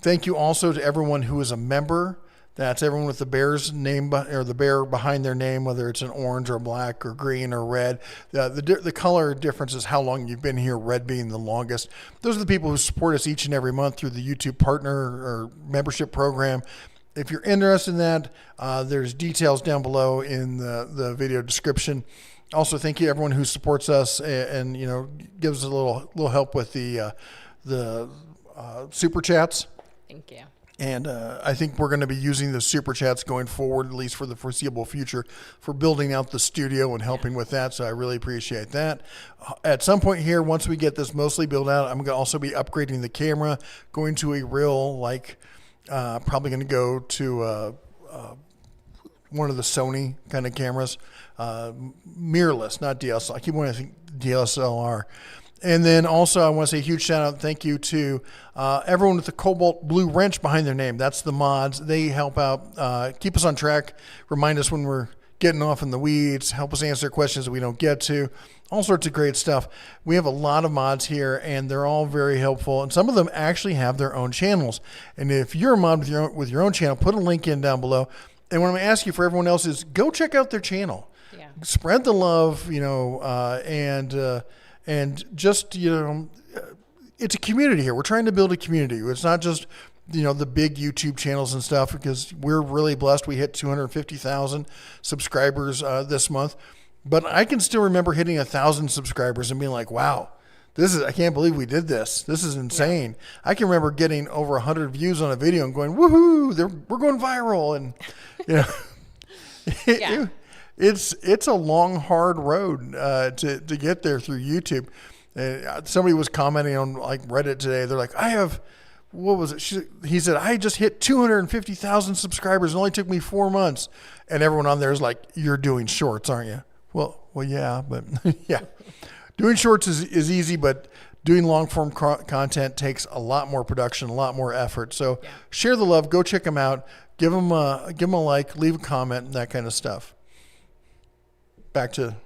thank you also to everyone who is a member. That's everyone with the Bears name or the bear behind their name, whether it's an orange or black or green or red. The color difference is how long you've been here, red being the longest. Those are the people who support us each and every month through the YouTube partner or membership program. If you're interested in that, there's details down below in the video description. Also, thank you to everyone who supports us and gives us a little help with the super chats. Thank you. And I think we're going to be using the super chats going forward, at least for the foreseeable future, for building out the studio and helping with that. So I really appreciate that. At some point here, once we get this mostly built out, I'm going to also be upgrading the camera, going to a real, probably going to go to one of the Sony kind of cameras, mirrorless, not DSLR. I keep wanting to think DSLR. And then also I want to say a huge shout out, thank you to everyone with the Cobalt Blue wrench behind their name. That's the mods. They help out, keep us on track, remind us when we're getting off in the weeds, help us answer questions that we don't get to, all sorts of great stuff. We have a lot of mods here, and they're all very helpful. And some of them actually have their own channels. And if you're a mod with your own channel, put a link in down below. And what I'm going to ask you for everyone else is go check out their channel. Yeah. Spread the love, and just, it's a community here. We're trying to build a community. It's not just, the big YouTube channels and stuff, because we're really blessed. We hit 250,000 subscribers this month. But I can still remember hitting 1,000 subscribers and being like, wow, I can't believe we did this. This is insane. Yeah. I can remember getting over 100 views on a video and going, woohoo, we're going viral. And, yeah. It's a long, hard road to get there through YouTube. Somebody was commenting on Reddit today. They're like, what was it? He said, I just hit 250,000 subscribers. It only took me 4 months. And everyone on there is like, you're doing shorts, aren't you? Well, yeah, but yeah. Doing shorts is easy, but doing long form content takes a lot more production, a lot more effort. So share the love, go check them out, give them a like, leave a comment, and that kind of stuff. Back to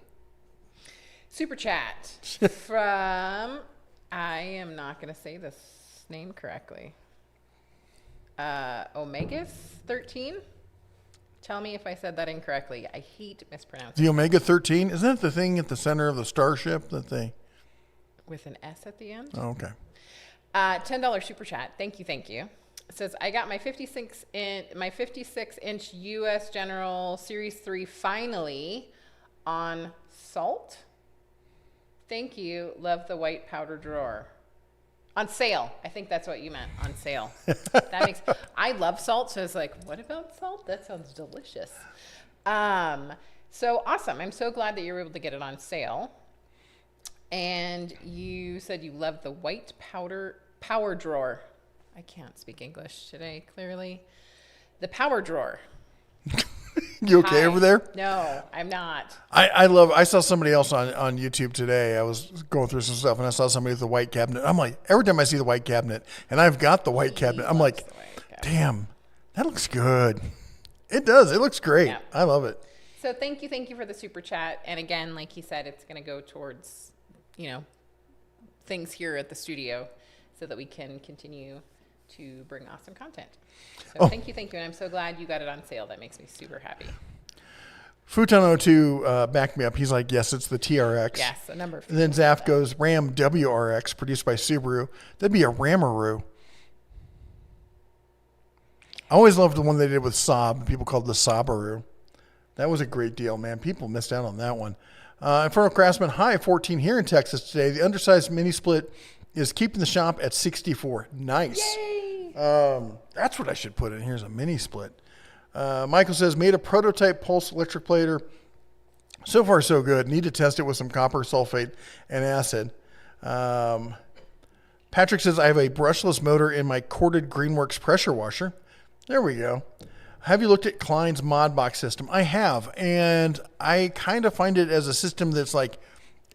super chat from, I am not going to say this name correctly. Omegas 13. Tell me if I said that incorrectly. I hate mispronouncing. The Omega 13, isn't that the thing at the center of the starship that they? With an S at the end. Oh, okay. $10 super chat. Thank you. It says, I got my 56-inch U.S. General Series 3 finally on salt. Thank you. Love the white powder drawer. On sale. I think that's what you meant. On sale. I love salt. So I was like, what about salt? That sounds delicious. So awesome. I'm so glad that you were able to get it on sale. And you said you love the white power drawer. I can't speak English today, clearly. The power drawer. You okay over there? No, I'm not. I saw somebody else on YouTube today. I was going through some stuff and I saw somebody with the white cabinet. I'm like, every time I see the white cabinet, and I've got the white cabinet, I'm like, damn, that looks good. It does. It looks great. Yeah. I love it. So thank you for the super chat. And again, like he said, it's going to go towards, things here at the studio so that we can continue to bring awesome content. So thank you. And I'm so glad you got it on sale. That makes me super happy. Futon02 backed me up. He's like, yes, it's the TRX. Yes, a number of people. And then Zaf goes, Ram WRX, produced by Subaru. That'd be a Ramaroo. I always loved the one they did with Saab. People called the Subaru. That was a great deal, man. People missed out on that one. Inferno Craftsman, high 14 here in Texas today. The undersized mini split is keeping the shop at 64. Nice. Yay! That's what I should put in. Here's a mini split. Michael says, made a prototype pulse electric plater. So far, so good. Need to test it with some copper sulfate and acid. Patrick says, I have a brushless motor in my corded Greenworks pressure washer. There we go. Have you looked at Klein's mod box system? I have, and I kind of find it as a system that's like,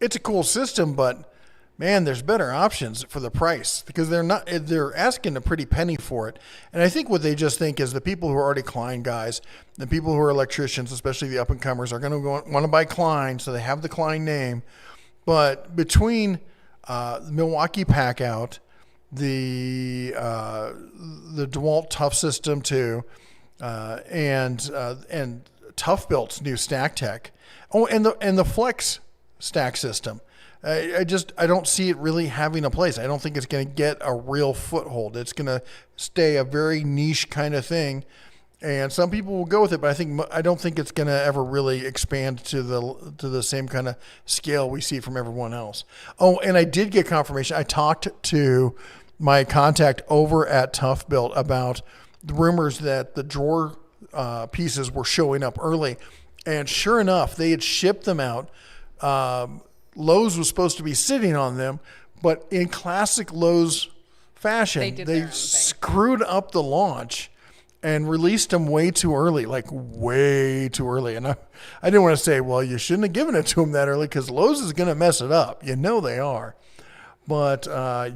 it's a cool system, but man, there's better options for the price because they're asking a pretty penny for it. And I think what they just think is the people who are already Klein guys, the people who are electricians, especially the up and comers, are going to want to buy Klein, so they have the Klein name. But between the Milwaukee Pack Out, the DeWalt Tough System 2, and Tough Built's new Stack Tech, and the Flex stack system. I don't see it really having a place. I don't think it's going to get a real foothold. It's going to stay a very niche kind of thing, and some people will go with it. But I don't think it's going to ever really expand to the same kind of scale we see from everyone else. Oh, and I did get confirmation. I talked to my contact over at Tough Built about the rumors that the drawer pieces were showing up early, and sure enough, they had shipped them out. Lowe's was supposed to be sitting on them, but in classic Lowe's fashion, they screwed up the launch and released them way too early, like way too early. And I didn't want to say, well, you shouldn't have given it to them that early because Lowe's is going to mess it up. You know they are. But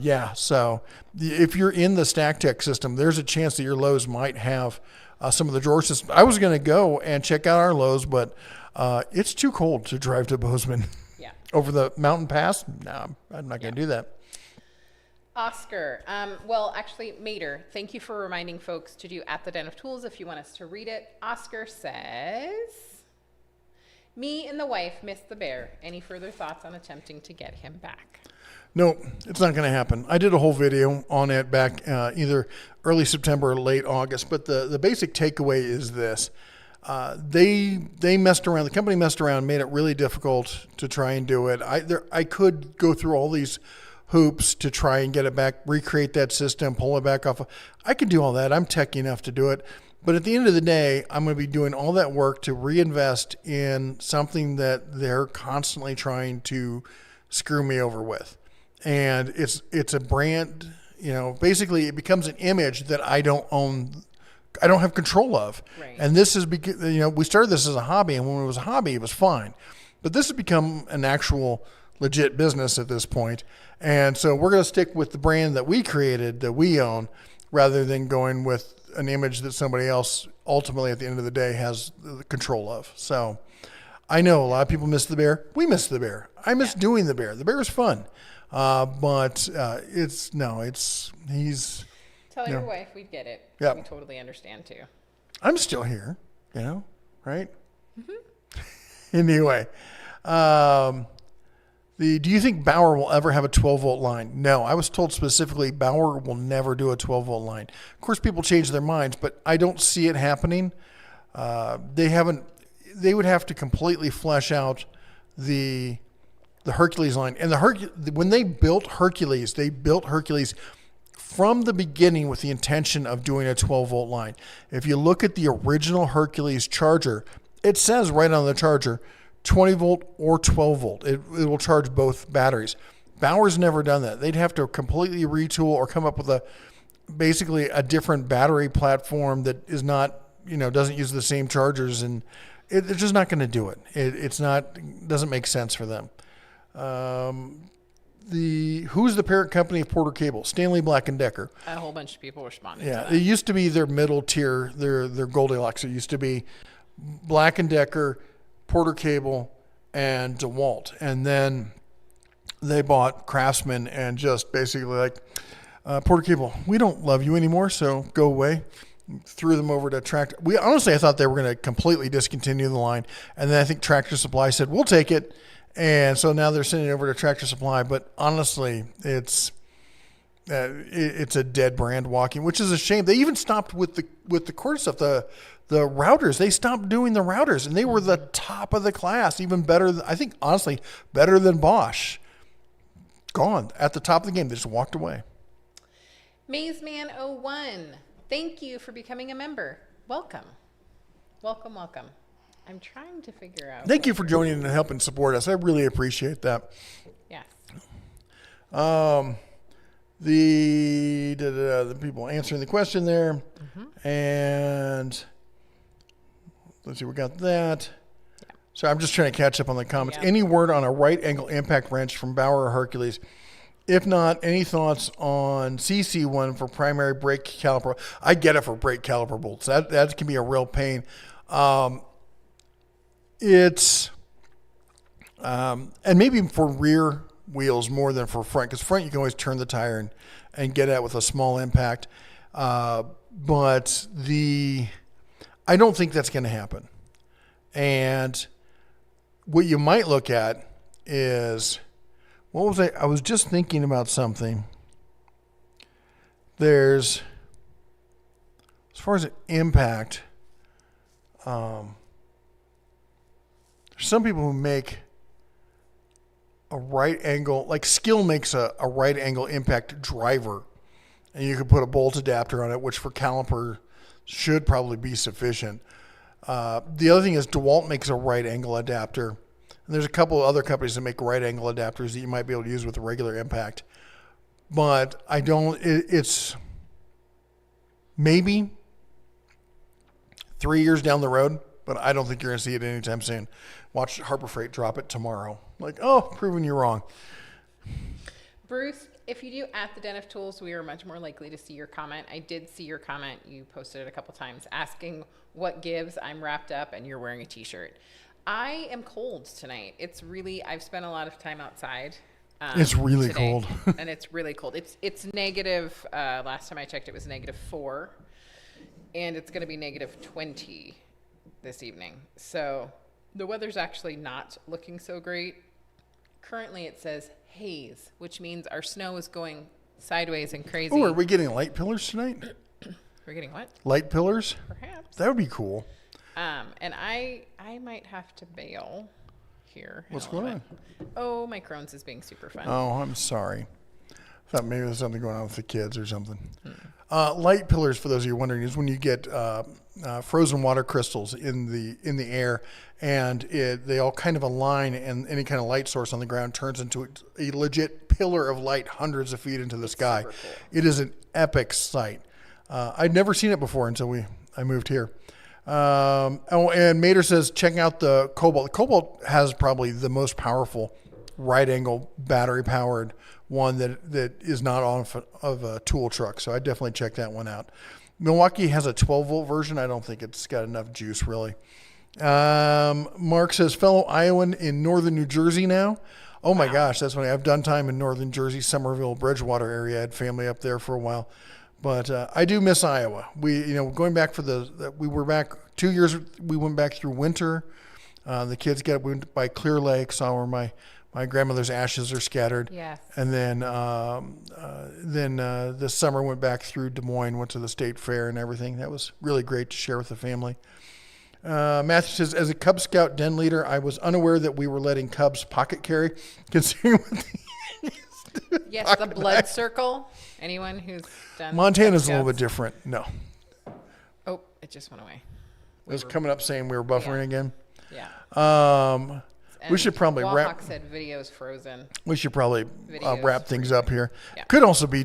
yeah, so if you're in the Stack Tech system, there's a chance that your Lowe's might have some of the drawer systems. I was going to go and check out our Lowe's, but it's too cold to drive to Bozeman. Yeah. Over the mountain pass? No, I'm not going to do that. Oscar, well, actually, Mater, thank you for reminding folks to do At the Den of Tools if you want us to read it. Oscar says, me and the wife missed the bear. Any further thoughts on attempting to get him back? No, it's not going to happen. I did a whole video on it back either early September or late August, but the basic takeaway is this. They messed around. The company messed around, made it really difficult to try and do it. I could go through all these hoops to try and get it back, recreate that system, pull it back off. I could do all that. I'm techie enough to do it. But at the end of the day, I'm going to be doing all that work to reinvest in something that they're constantly trying to screw me over with. And it's a brand, basically it becomes an image that I don't own. I don't have control of. Right. And this is because, we started this as a hobby, and when it was a hobby, it was fine. But this has become an actual legit business at this point. And so we're going to stick with the brand that we created, that we own, rather than going with an image that somebody else ultimately at the end of the day has the control of. So I know a lot of people miss the bear. We miss the bear. I miss doing the bear. The bear is fun. But he's... Tell your wife we'd get it. Yeah. We totally understand too. I'm still here, right? Mm-hmm. Anyway, do you think Bauer will ever have a 12-volt line? No, I was told specifically Bauer will never do a 12-volt line. Of course, people change their minds, but I don't see it happening. They would have to completely flesh out the Hercules line. And when they built Hercules, from the beginning with the intention of doing a 12-volt line. If you look at the original Hercules charger, it says right on the charger, 20-volt or 12-volt. It will charge both batteries. Bauer's never done that. They'd have to completely retool or come up with basically a different battery platform that is not, doesn't use the same chargers, and they're just not going to do it. Doesn't make sense for them. Who's the parent company of Porter Cable? Stanley Black & Decker. A whole bunch of people responded to that. It used to be their middle tier, their Goldilocks. It used to be Black & Decker, Porter Cable, and DeWalt. And then they bought Craftsman and just basically Porter Cable, we don't love you anymore, so go away. Threw them over to Tractor. I thought they were going to completely discontinue the line. And then I think Tractor Supply said, we'll take it. And so now they're sending it over to Tractor Supply. But honestly, it's a dead brand walking, which is a shame. They even stopped with the core stuff, the routers. They stopped doing the routers, and they were the top of the class, even better. I think honestly better than Bosch. Gone at the top of the game. They just walked away. Mazeman01, thank you for becoming a member. Welcome. Welcome, welcome. I'm trying to figure out. Thank you for joining and helping support us. I really appreciate that. Yes. The people answering the question there. And let's see, we got that. Yeah. So I'm just trying to catch up on the comments. Yeah. Any word on a right angle impact wrench from Bauer or Hercules? If not, any thoughts on CC1 for primary brake caliper? I get it for brake caliper bolts. That can be a real pain. And maybe for rear wheels more than for front, because front you can always turn the tire and get at with a small impact. But I don't think that's going to happen. And what you might look at is, what was I was just thinking about something. There's, as far as impact, there's some people who make a right angle, like Skill makes a right angle impact driver, and you could put a bolt adapter on it, which for caliper should probably be sufficient. The other thing is DeWalt makes a right angle adapter. And there's a couple of other companies that make right angle adapters that you might be able to use with a regular impact. But I don't, it's maybe 3 years down the road, but I don't think you're going to see it anytime soon. Watch Harbor Freight drop it tomorrow. Like, oh, proving you wrong. Bruce, if you do at the Den of Tools, we are much more likely to see your comment. I did see your comment. You posted it a couple times asking what gives. I'm wrapped up and you're wearing a t-shirt. I am cold tonight. It's really, I've spent a lot of time outside. It's really today, cold. And it's really cold. It's negative, last time I checked it was -4. And it's going to be -20 this evening. So the weather's actually not looking so great. Currently it says haze, which means our snow is going sideways and crazy. Oh, are we getting light pillars tonight? We're getting what? Light pillars? Perhaps. That would be cool. And I might have to bail here. What's going on? Oh, my Crohn's is being super fun. Oh, I'm sorry. I thought maybe there's something going on with the kids or something. Light pillars, for those of you wondering, is when you get frozen water crystals in the air, and they all kind of align, and any kind of light source on the ground turns into a legit pillar of light hundreds of feet into the sky. Super cool. It is an epic sight. I'd never seen it before until I moved here. And Mater says, check out the Cobalt. The Cobalt has probably the most powerful right angle battery powered one that is not on of a tool truck. So I definitely check that one out. Milwaukee has a 12 volt version. I don't think it's got enough juice really. Mark says, fellow Iowan in northern New Jersey now. Oh my gosh, that's funny. I've done time in northern Jersey, Somerville, Bridgewater area. I had family up there for a while. But I do miss Iowa. Going back we were back 2 years. We went back through winter. The kids went by Clear Lake, saw where my grandmother's ashes are scattered. Yes. And then this summer went back through Des Moines, went to the state fair and everything. That was really great to share with the family. Matthew says, as a Cub Scout den leader, I was unaware that we were letting Cubs pocket carry, considering what yes, the blood circle. Anyone who's done Montana's a little bit different. No. Oh, it just went away. It was coming up saying we were buffering again. Yeah. We should probably Walhawk said video's frozen. We should probably wrap things up here. Yeah. Could also be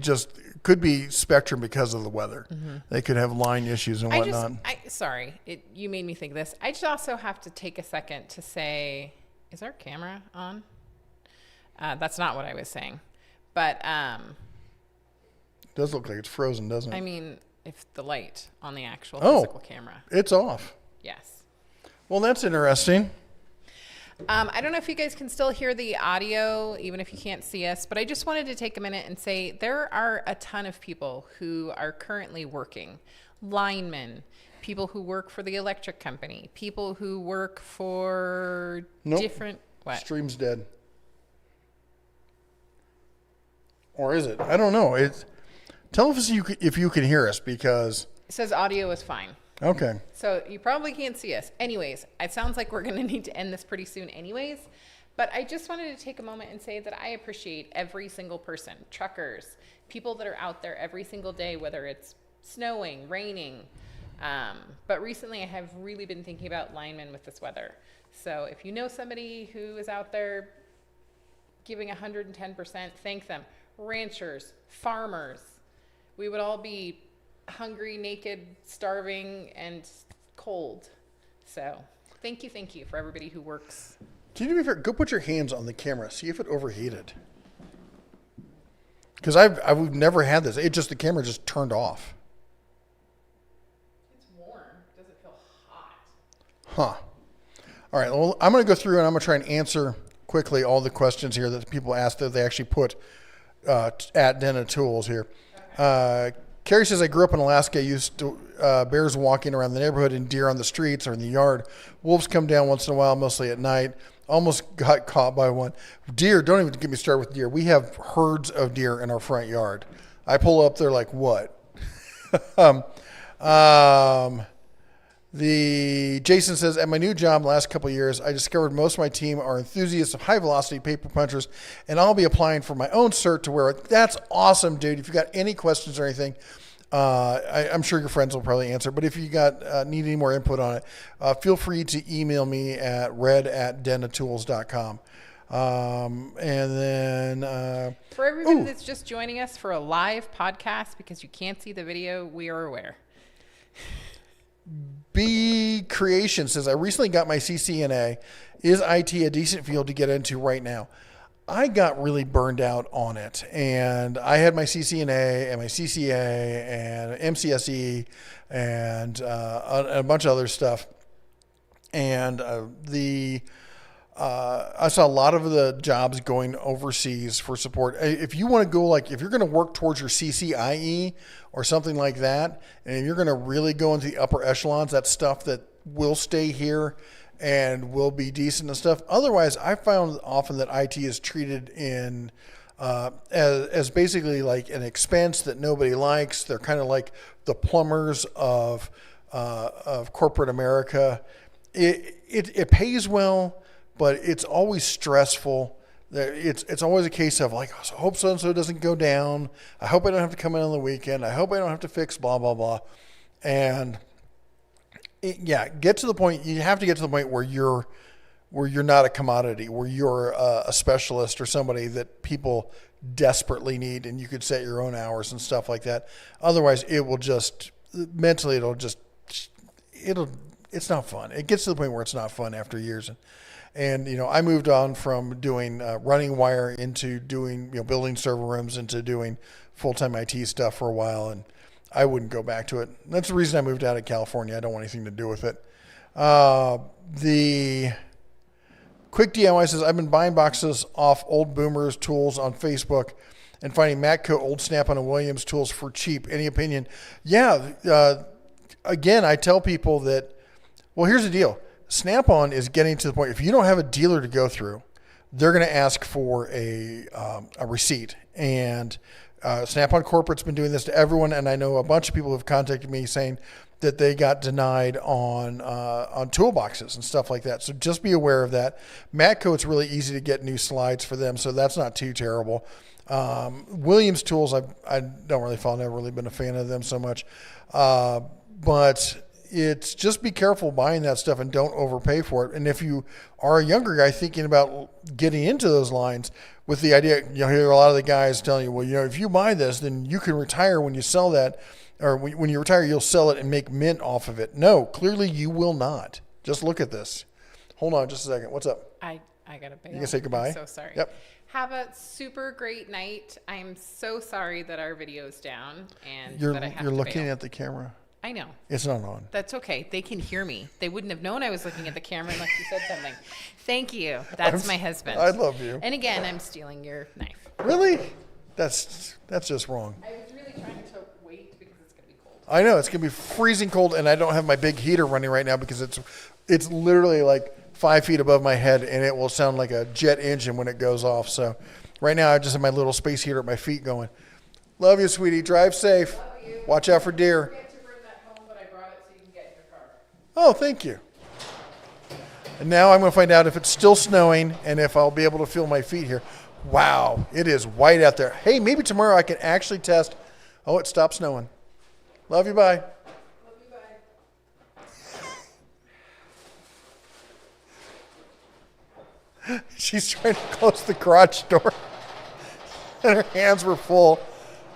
could be Spectrum because of the weather. Mm-hmm. They could have line issues and whatnot. You made me think of this. I just also have to take a second to say, is our camera on? That's not what I was saying. But it does look like it's frozen, doesn't it? I mean, if the light on the actual physical camera. It's off. Yes. Well, that's interesting. I don't know if you guys can still hear the audio, even if you can't see us, but I just wanted to take a minute and say there are a ton of people who are currently working. Linemen, people who work for the electric company, people who work for different... What? Stream's dead. Or is it? I don't know. Tell us if you can hear us, because... It says audio is fine. Okay. So you probably can't see us. Anyways, it sounds like we're going to need to end this pretty soon anyways. But I just wanted to take a moment and say that I appreciate every single person, truckers, people that are out there every single day, whether it's snowing, raining. But recently I have really been thinking about linemen with this weather. So if you know somebody who is out there giving 110%, thank them. Ranchers, farmers, we would all be hungry, naked, starving, and cold. So thank you for everybody who works. Can you do me a favor? Go put your hands on the camera. See if it overheated. Because I've never had this. The camera just turned off. It's warm. Does it feel hot? Huh. All right. Well, I'm going to go through and I'm going to try and answer quickly all the questions here that people asked that they actually put at Den of Tools here. Carrie says, I grew up in Alaska. I used to bears walking around the neighborhood and deer on the streets or in the yard. Wolves come down once in a while, mostly at night. Almost got caught by one. Deer, don't even get me started with deer. We have herds of deer in our front yard. I pull up, they're like, what? The Jason says, at my new job the last couple of years, I discovered most of my team are enthusiasts of high velocity paper punchers, and I'll be applying for my own cert to wear it. That's awesome, dude. If you got any questions or anything, I'm sure your friends will probably answer, but if you need any more input on it, feel free to email me at red@denatools.com. And then for everybody that's just joining us for a live podcast because you can't see the video, we are aware. B Creation says, I recently got my CCNA. Is IT a decent field to get into right now? I got really burned out on it, and I had my CCNA and my CCA and MCSE and a bunch of other stuff. And I saw a lot of the jobs going overseas for support. If you want to go, like, if you're going to work towards your CCIE or something like that, and you're going to really go into the upper echelons, that's stuff that will stay here and will be decent and stuff. Otherwise, I found often that IT is treated in as basically like an expense that nobody likes. They're kind of like the plumbers of corporate America. It pays well, but it's always stressful. It's always a case of like, I hope so-and-so doesn't go down. I hope I don't have to come in on the weekend. I hope I don't have to fix blah, blah, blah. And get to the point. You have to get to the point where you're not a commodity, where you're a specialist or somebody that people desperately need, and you could set your own hours and stuff like that. Otherwise, it will just mentally, it's not fun. It gets to the point where it's not fun after years. And I moved on from doing running wire into doing, building server rooms, into doing full-time IT stuff for a while, and I wouldn't go back to it. That's the reason I moved out of California. I don't want anything to do with it. The Quick DIY says, I've been buying boxes off Old Boomers Tools on Facebook and finding Matco, Old Snap-on, and Williams tools for cheap. Any opinion? Yeah. Again, I tell people that, well, here's the deal. Snap-on is getting to the point, if you don't have a dealer to go through, they're going to ask for a receipt. And Snap-on Corporate's been doing this to everyone, and I know a bunch of people have contacted me saying that they got denied on toolboxes and stuff like that. So just be aware of that. Matco, it's really easy to get new slides for them, so that's not too terrible. Williams tools, I don't really follow. I've never really been a fan of them so much. But it's just be careful buying that stuff and don't overpay for it. And if you are a younger guy thinking about getting into those lines with the idea, you hear a lot of the guys telling you, well, if you buy this, then you can retire when you sell that, or when you retire, you'll sell it and make mint off of it. No, clearly you will not. Just look at this. Hold on just a second. What's up? I got to bail. You can say goodbye. I'm so sorry. Yep. Have a super great night. I'm so sorry that our video's down and You're that I have you're to looking bail. at the camera. I know. It's not on. That's okay. They can hear me. They wouldn't have known I was looking at the camera unless you said something. Thank you. That's my husband. I love you. And again, I'm stealing your knife. Really? That's just wrong. I was really trying to wait because it's going to be cold. I know it's gonna be freezing cold, and I don't have my big heater running right now because it's literally like 5 feet above my head, and it will sound like a jet engine when it goes off. So right now I just have my little space heater at my feet going. Love you, sweetie. Drive safe. Love you. Watch out for deer. I forget to bring that home, but I brought it so you can get in your car. Oh, thank you. And now I'm going to find out if it's still snowing and if I'll be able to feel my feet here. Wow, it is white out there. Hey, maybe tomorrow I can actually test. Oh, it stopped snowing. Love you, bye. She's trying to close the garage door. And her hands were full.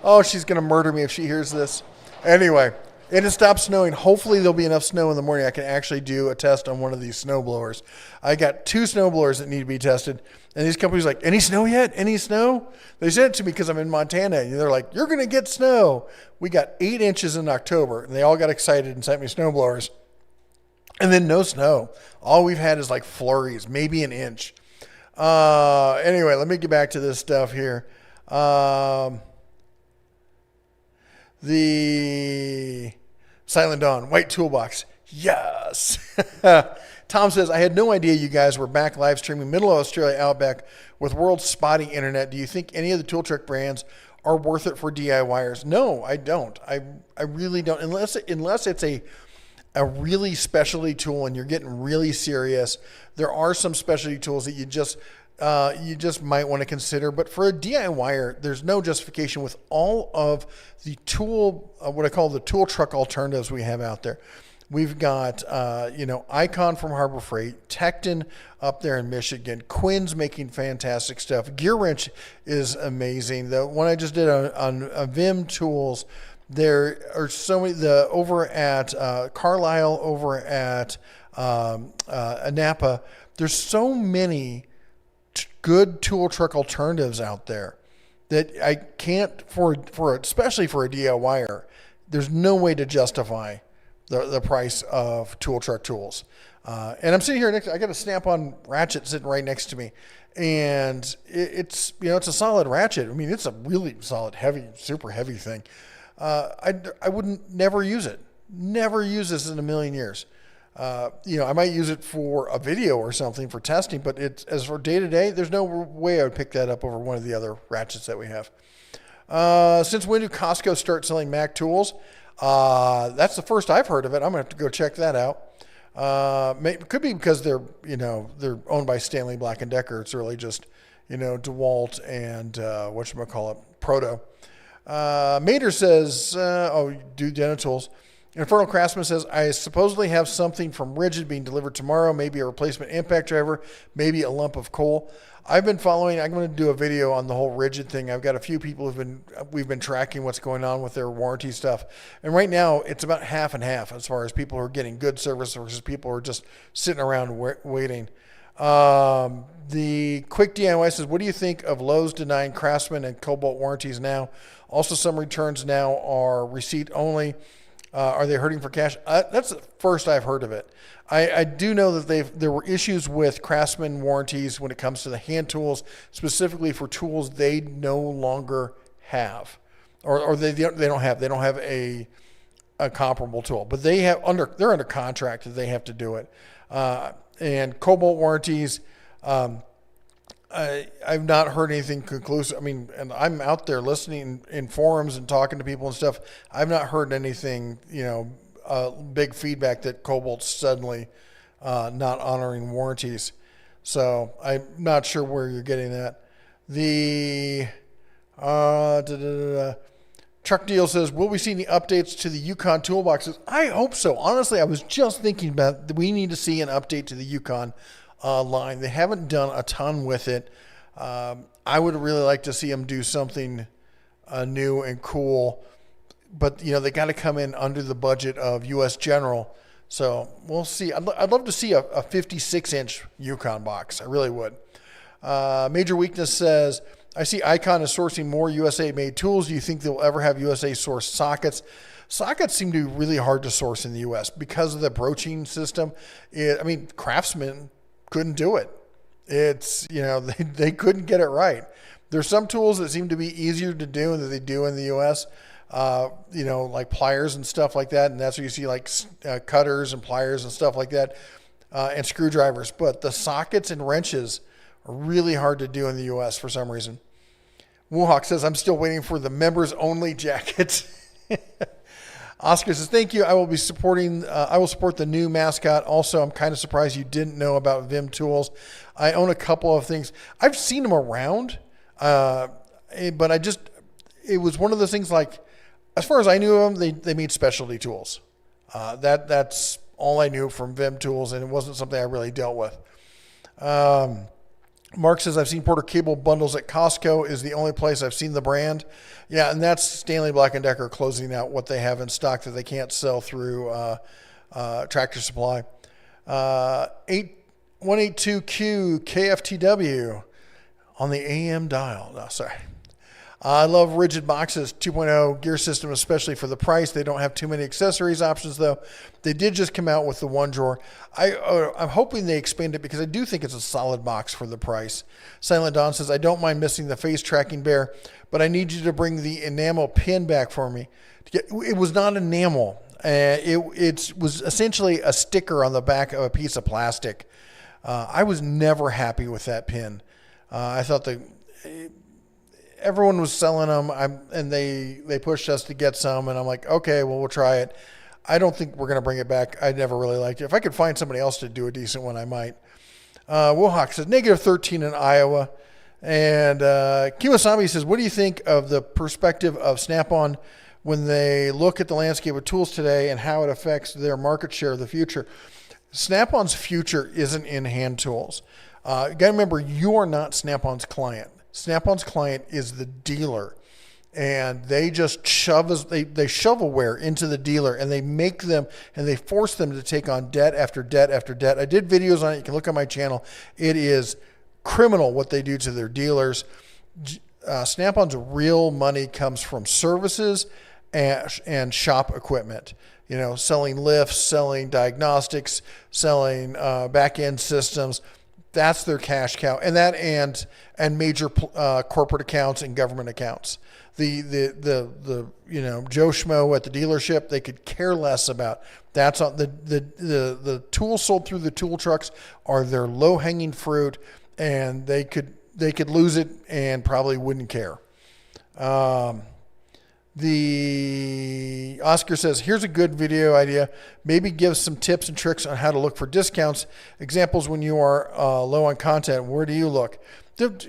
Oh, she's going to murder me if she hears this. Anyway, it has stopped snowing. Hopefully there'll be enough snow in the morning I can actually do a test on one of these snow blowers. I got 2 snow blowers that need to be tested. And these companies are like, any snow yet? Any snow? They said it to me because I'm in Montana. And they're like, you're going to get snow. We got 8 inches in October. And they all got excited and sent me snow blowers. And then no snow. All we've had is like flurries, maybe an inch. Anyway, let me get back to this stuff here. The Silent Dawn, white toolbox. Yes. Tom says, I had no idea you guys were back live streaming middle of Australia Outback with world spotty internet. Do you think any of the tool truck brands are worth it for DIYers? No, I don't. I really don't. Unless it's a really specialty tool and you're getting really serious. There are some specialty tools that you just might want to consider. But for a DIYer, there's no justification with all of the tool, what I call the tool truck alternatives we have out there. We've got, Icon from Harbor Freight, Tecton up there in Michigan, Quinn's making fantastic stuff. Gear Wrench is amazing. The one I just did on Vim Tools, there are so many, over at Carlisle, over at Napa, there's so many good tool truck alternatives out there that I can't, especially for a DIYer, there's no way to justify the price of tool truck tools. And I'm sitting here I got a Snap-on ratchet sitting right next to me, and it's a solid ratchet. I mean, it's a really solid, heavy, super heavy thing. I wouldn't never use it. Never use this in a million years. I might use it for a video or something for testing, but as for day to day, there's no way I would pick that up over one of the other ratchets that we have. Since when did Costco start selling Mac tools? That's the first I've heard of it. I'm gonna have to go check that out. It could be because they're owned by Stanley Black & Decker. It's really just, DeWalt and whatchamacallit, Proto. Mater says, do dental tools. Infernal Craftsman says, I supposedly have something from Rigid being delivered tomorrow, maybe a replacement impact driver, maybe a lump of coal. I've been following, I'm going to do a video on the whole Rigid thing. I've got a few people we've been tracking what's going on with their warranty stuff. And right now it's about half and half as far as people who are getting good service versus people who are just sitting around waiting. The Quick DIY says, what do you think of Lowe's denying Craftsman and Cobalt warranties now? Also, some returns now are receipt only. Are they hurting for cash? That's the first I've heard of it. I do know that there were issues with Craftsman warranties when it comes to the hand tools, specifically for tools they no longer have, or they don't have. They don't have a comparable tool, but they're under contract that they have to do it. And Cobalt warranties, I've not heard anything conclusive. I mean, and I'm out there listening in forums and talking to people and stuff. I've not heard anything, big feedback that Cobalt's suddenly not honoring warranties. So I'm not sure where you're getting that. The Truck Deal says, will we see any updates to the Yukon toolboxes? I hope so. Honestly, I was just thinking about that we need to see an update to the Yukon line. They haven't done a ton with it. I would really like to see them do something new and cool, but they got to come in under the budget of U.S. General. So we'll see. I'd love to see a 56-inch Yukon box. I really would. Major Weakness says, I see Icon is sourcing more USA-made tools. Do you think they'll ever have USA-sourced sockets? Sockets seem to be really hard to source in the U.S. because of the broaching system. Craftsman couldn't do it. It's, they couldn't get it right. There's some tools that seem to be easier to do than they do in the U.S., like pliers and stuff like that. And that's where you see like cutters and pliers and stuff like that, and screwdrivers. But the sockets and wrenches are really hard to do in the U.S. for some reason. Woohawk says, I'm still waiting for the members only jacket. Oscar says, thank you. I will be supporting, I will support the new mascot. Also, I'm kind of surprised you didn't know about Vim Tools. I own a couple of things. I've seen them around, but it was one of those things like, as far as I knew of them, they made specialty tools. That's all I knew from Vim Tools, and it wasn't something I really dealt with. Mark says, I've seen Porter cable bundles at Costco is the only place I've seen the brand. Yeah, and that's Stanley Black & Decker closing out what they have in stock that they can't sell through Tractor Supply. 182Q KFTW on the AM dial. No, sorry. I love Rigid Box's 2.0 gear system, especially for the price. They don't have too many accessories options, though. They did just come out with the one drawer. I'm hoping they expand it because I do think it's a solid box for the price. Silent Dawn says, I don't mind missing the face tracking bear, but I need you to bring the enamel pin back for me. It was not enamel. It was essentially a sticker on the back of a piece of plastic. I was never happy with that pin. I thought everyone was selling them, and they pushed us to get some, and I'm like, okay, well, we'll try it. I don't think we're going to bring it back. I never really liked it. If I could find somebody else to do a decent one, I might. Wohawk says, -13 in Iowa. And Kimasabi says, what do you think of the perspective of Snap-on when they look at the landscape of tools today and how it affects their market share of the future? Snap-on's future isn't in hand tools. You got to remember, you are not Snap-on's client. Snap-on's client is the dealer, and they just shove shovelware into the dealer, and they make them and they force them to take on debt after debt after debt. I did videos on it. You can look on my channel. It is criminal what they do to their dealers. Snap-on's real money comes from services and shop equipment. You know, selling lifts, selling diagnostics, selling back-end systems. That's their cash cow, and that and major corporate accounts and government accounts. The Joe Schmo at the dealership, they could care less about. That's on the tools sold through the tool trucks are their low hanging fruit, and they could lose it and probably wouldn't care. The Oscar says, here's a good video idea. Maybe give some tips and tricks on how to look for discounts. Examples when you are low on content. Where do you look?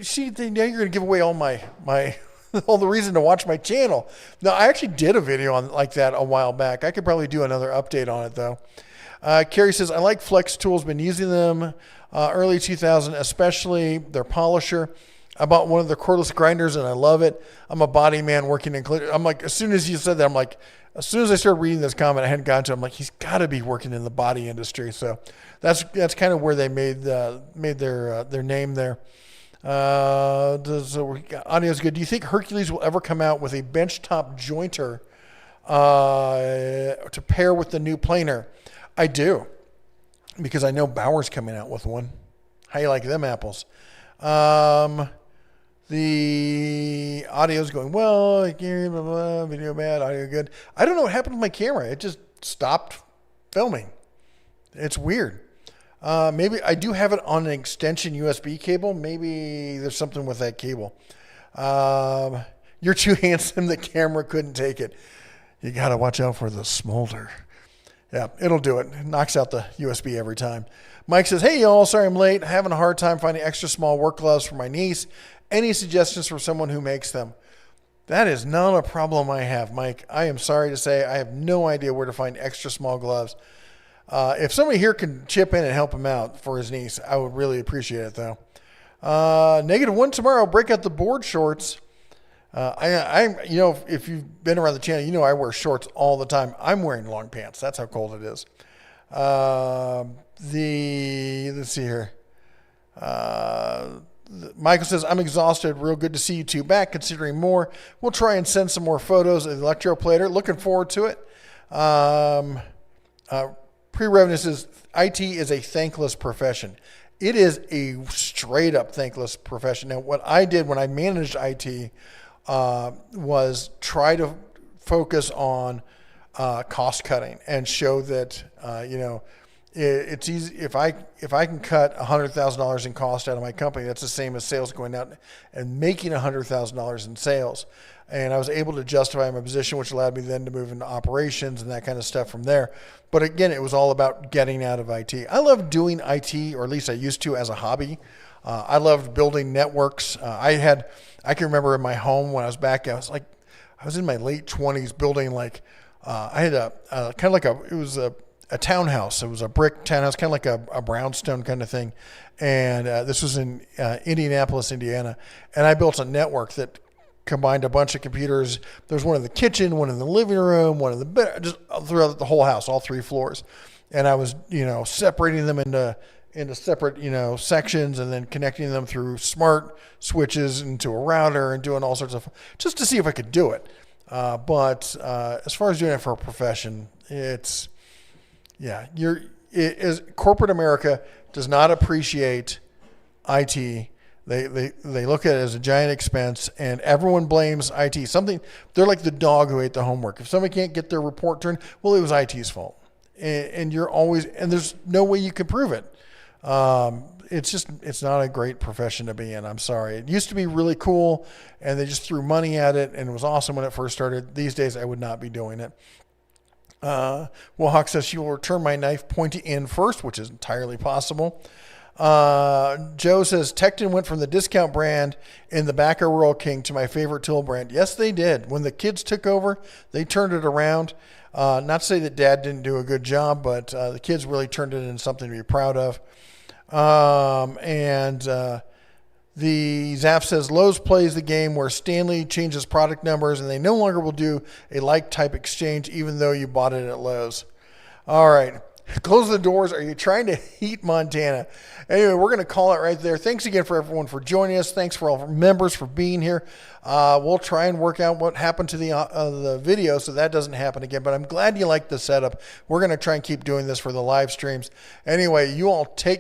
See, now you're going to give away all my all the reason to watch my channel. No, I actually did a video on like that a while back. I could probably do another update on it though. Carrie says, I like Flex tools. Been using them early 2000, especially their polisher. I bought one of the cordless grinders and I love it. I'm a body man working in clean. I'm like, as soon as you said that, I'm like, as soon as I started reading this comment, I hadn't gotten to it. I'm like, he's got to be working in the body industry. So that's kind of where they made their name there. So audio's good. Do you think Hercules will ever come out with a benchtop jointer to pair with the new planer? I do, because I know Bauer's coming out with one. How you like them apples? The audio's going well. Video bad, audio good. I don't know what happened with my camera. It just stopped filming. It's weird. Maybe I do have it on an extension USB cable. Maybe there's something with that cable. You're too handsome. The camera couldn't take it. You got to watch out for the smolder. Yeah, it'll do it. It knocks out the USB every time. Mike says, hey, y'all, sorry I'm late. Having a hard time finding extra small work gloves for my niece. Any suggestions for someone who makes them? That is not a problem I have, Mike. I am sorry to say I have no idea where to find extra small gloves. If somebody here can chip in and help him out for his niece, I would really appreciate it, though. -1 tomorrow. Break out the board shorts. If you've been around the channel, you know I wear shorts all the time. I'm wearing long pants. That's how cold it is. Let's see here. Michael says, I'm exhausted. Real good to see you two back. Considering more, we'll try and send some more photos of the electroplater. Looking forward to it. Pre-revenue says, IT is a thankless profession. It is a straight up thankless profession. Now, what I did when I managed IT was try to focus on cost cutting and show that, it's easy if I can cut $100,000 in cost out of my company. That's the same as sales going out and making $100,000 in sales. And I was able to justify my position, which allowed me then to move into operations and that kind of stuff from there. But again, it was all about getting out of IT. I love doing IT, or at least I used to, as a hobby. I loved building networks. I can remember in my home when I was back, I was in my late 20s building I had a kind of like it was a townhouse. It was a brick townhouse, kind of like a brownstone kind of thing. And this was in Indianapolis, Indiana. And I built a network that combined a bunch of computers. There was one in the kitchen, one in the living room, one in the bed, just throughout the whole house, all 3 floors. And I was, separating them into separate, sections, and then connecting them through smart switches into a router and doing all sorts of, just to see if I could do it. But as far as doing it for a profession, corporate America does not appreciate IT. They look at it as a giant expense, and everyone blames IT. They're like the dog who ate the homework. If somebody can't get their report turned, well, it was IT's fault. And there's no way you can prove it. It's not a great profession to be in. I'm sorry. It used to be really cool, and they just threw money at it, and it was awesome when it first started. These days, I would not be doing it. Hawk says she will return my knife pointing in first, which is entirely possible. Joe says Tecton went from the discount brand in the back of Rural King to my favorite tool brand. Yes, they did. When the kids took over, they turned it around. Not to say that Dad didn't do a good job, but the kids really turned it into something to be proud of. The Zap says Lowe's plays the game where Stanley changes product numbers and they no longer will do a like type exchange even though you bought it at Lowe's. All right. Close the doors. Are you trying to heat Montana? Anyway, we're going to call it right there. Thanks again for everyone for joining us. Thanks for all our members for being here. We'll try and work out what happened to the video so that doesn't happen again. But I'm glad you liked the setup. We're going to try and keep doing this for the live streams. Anyway, you all take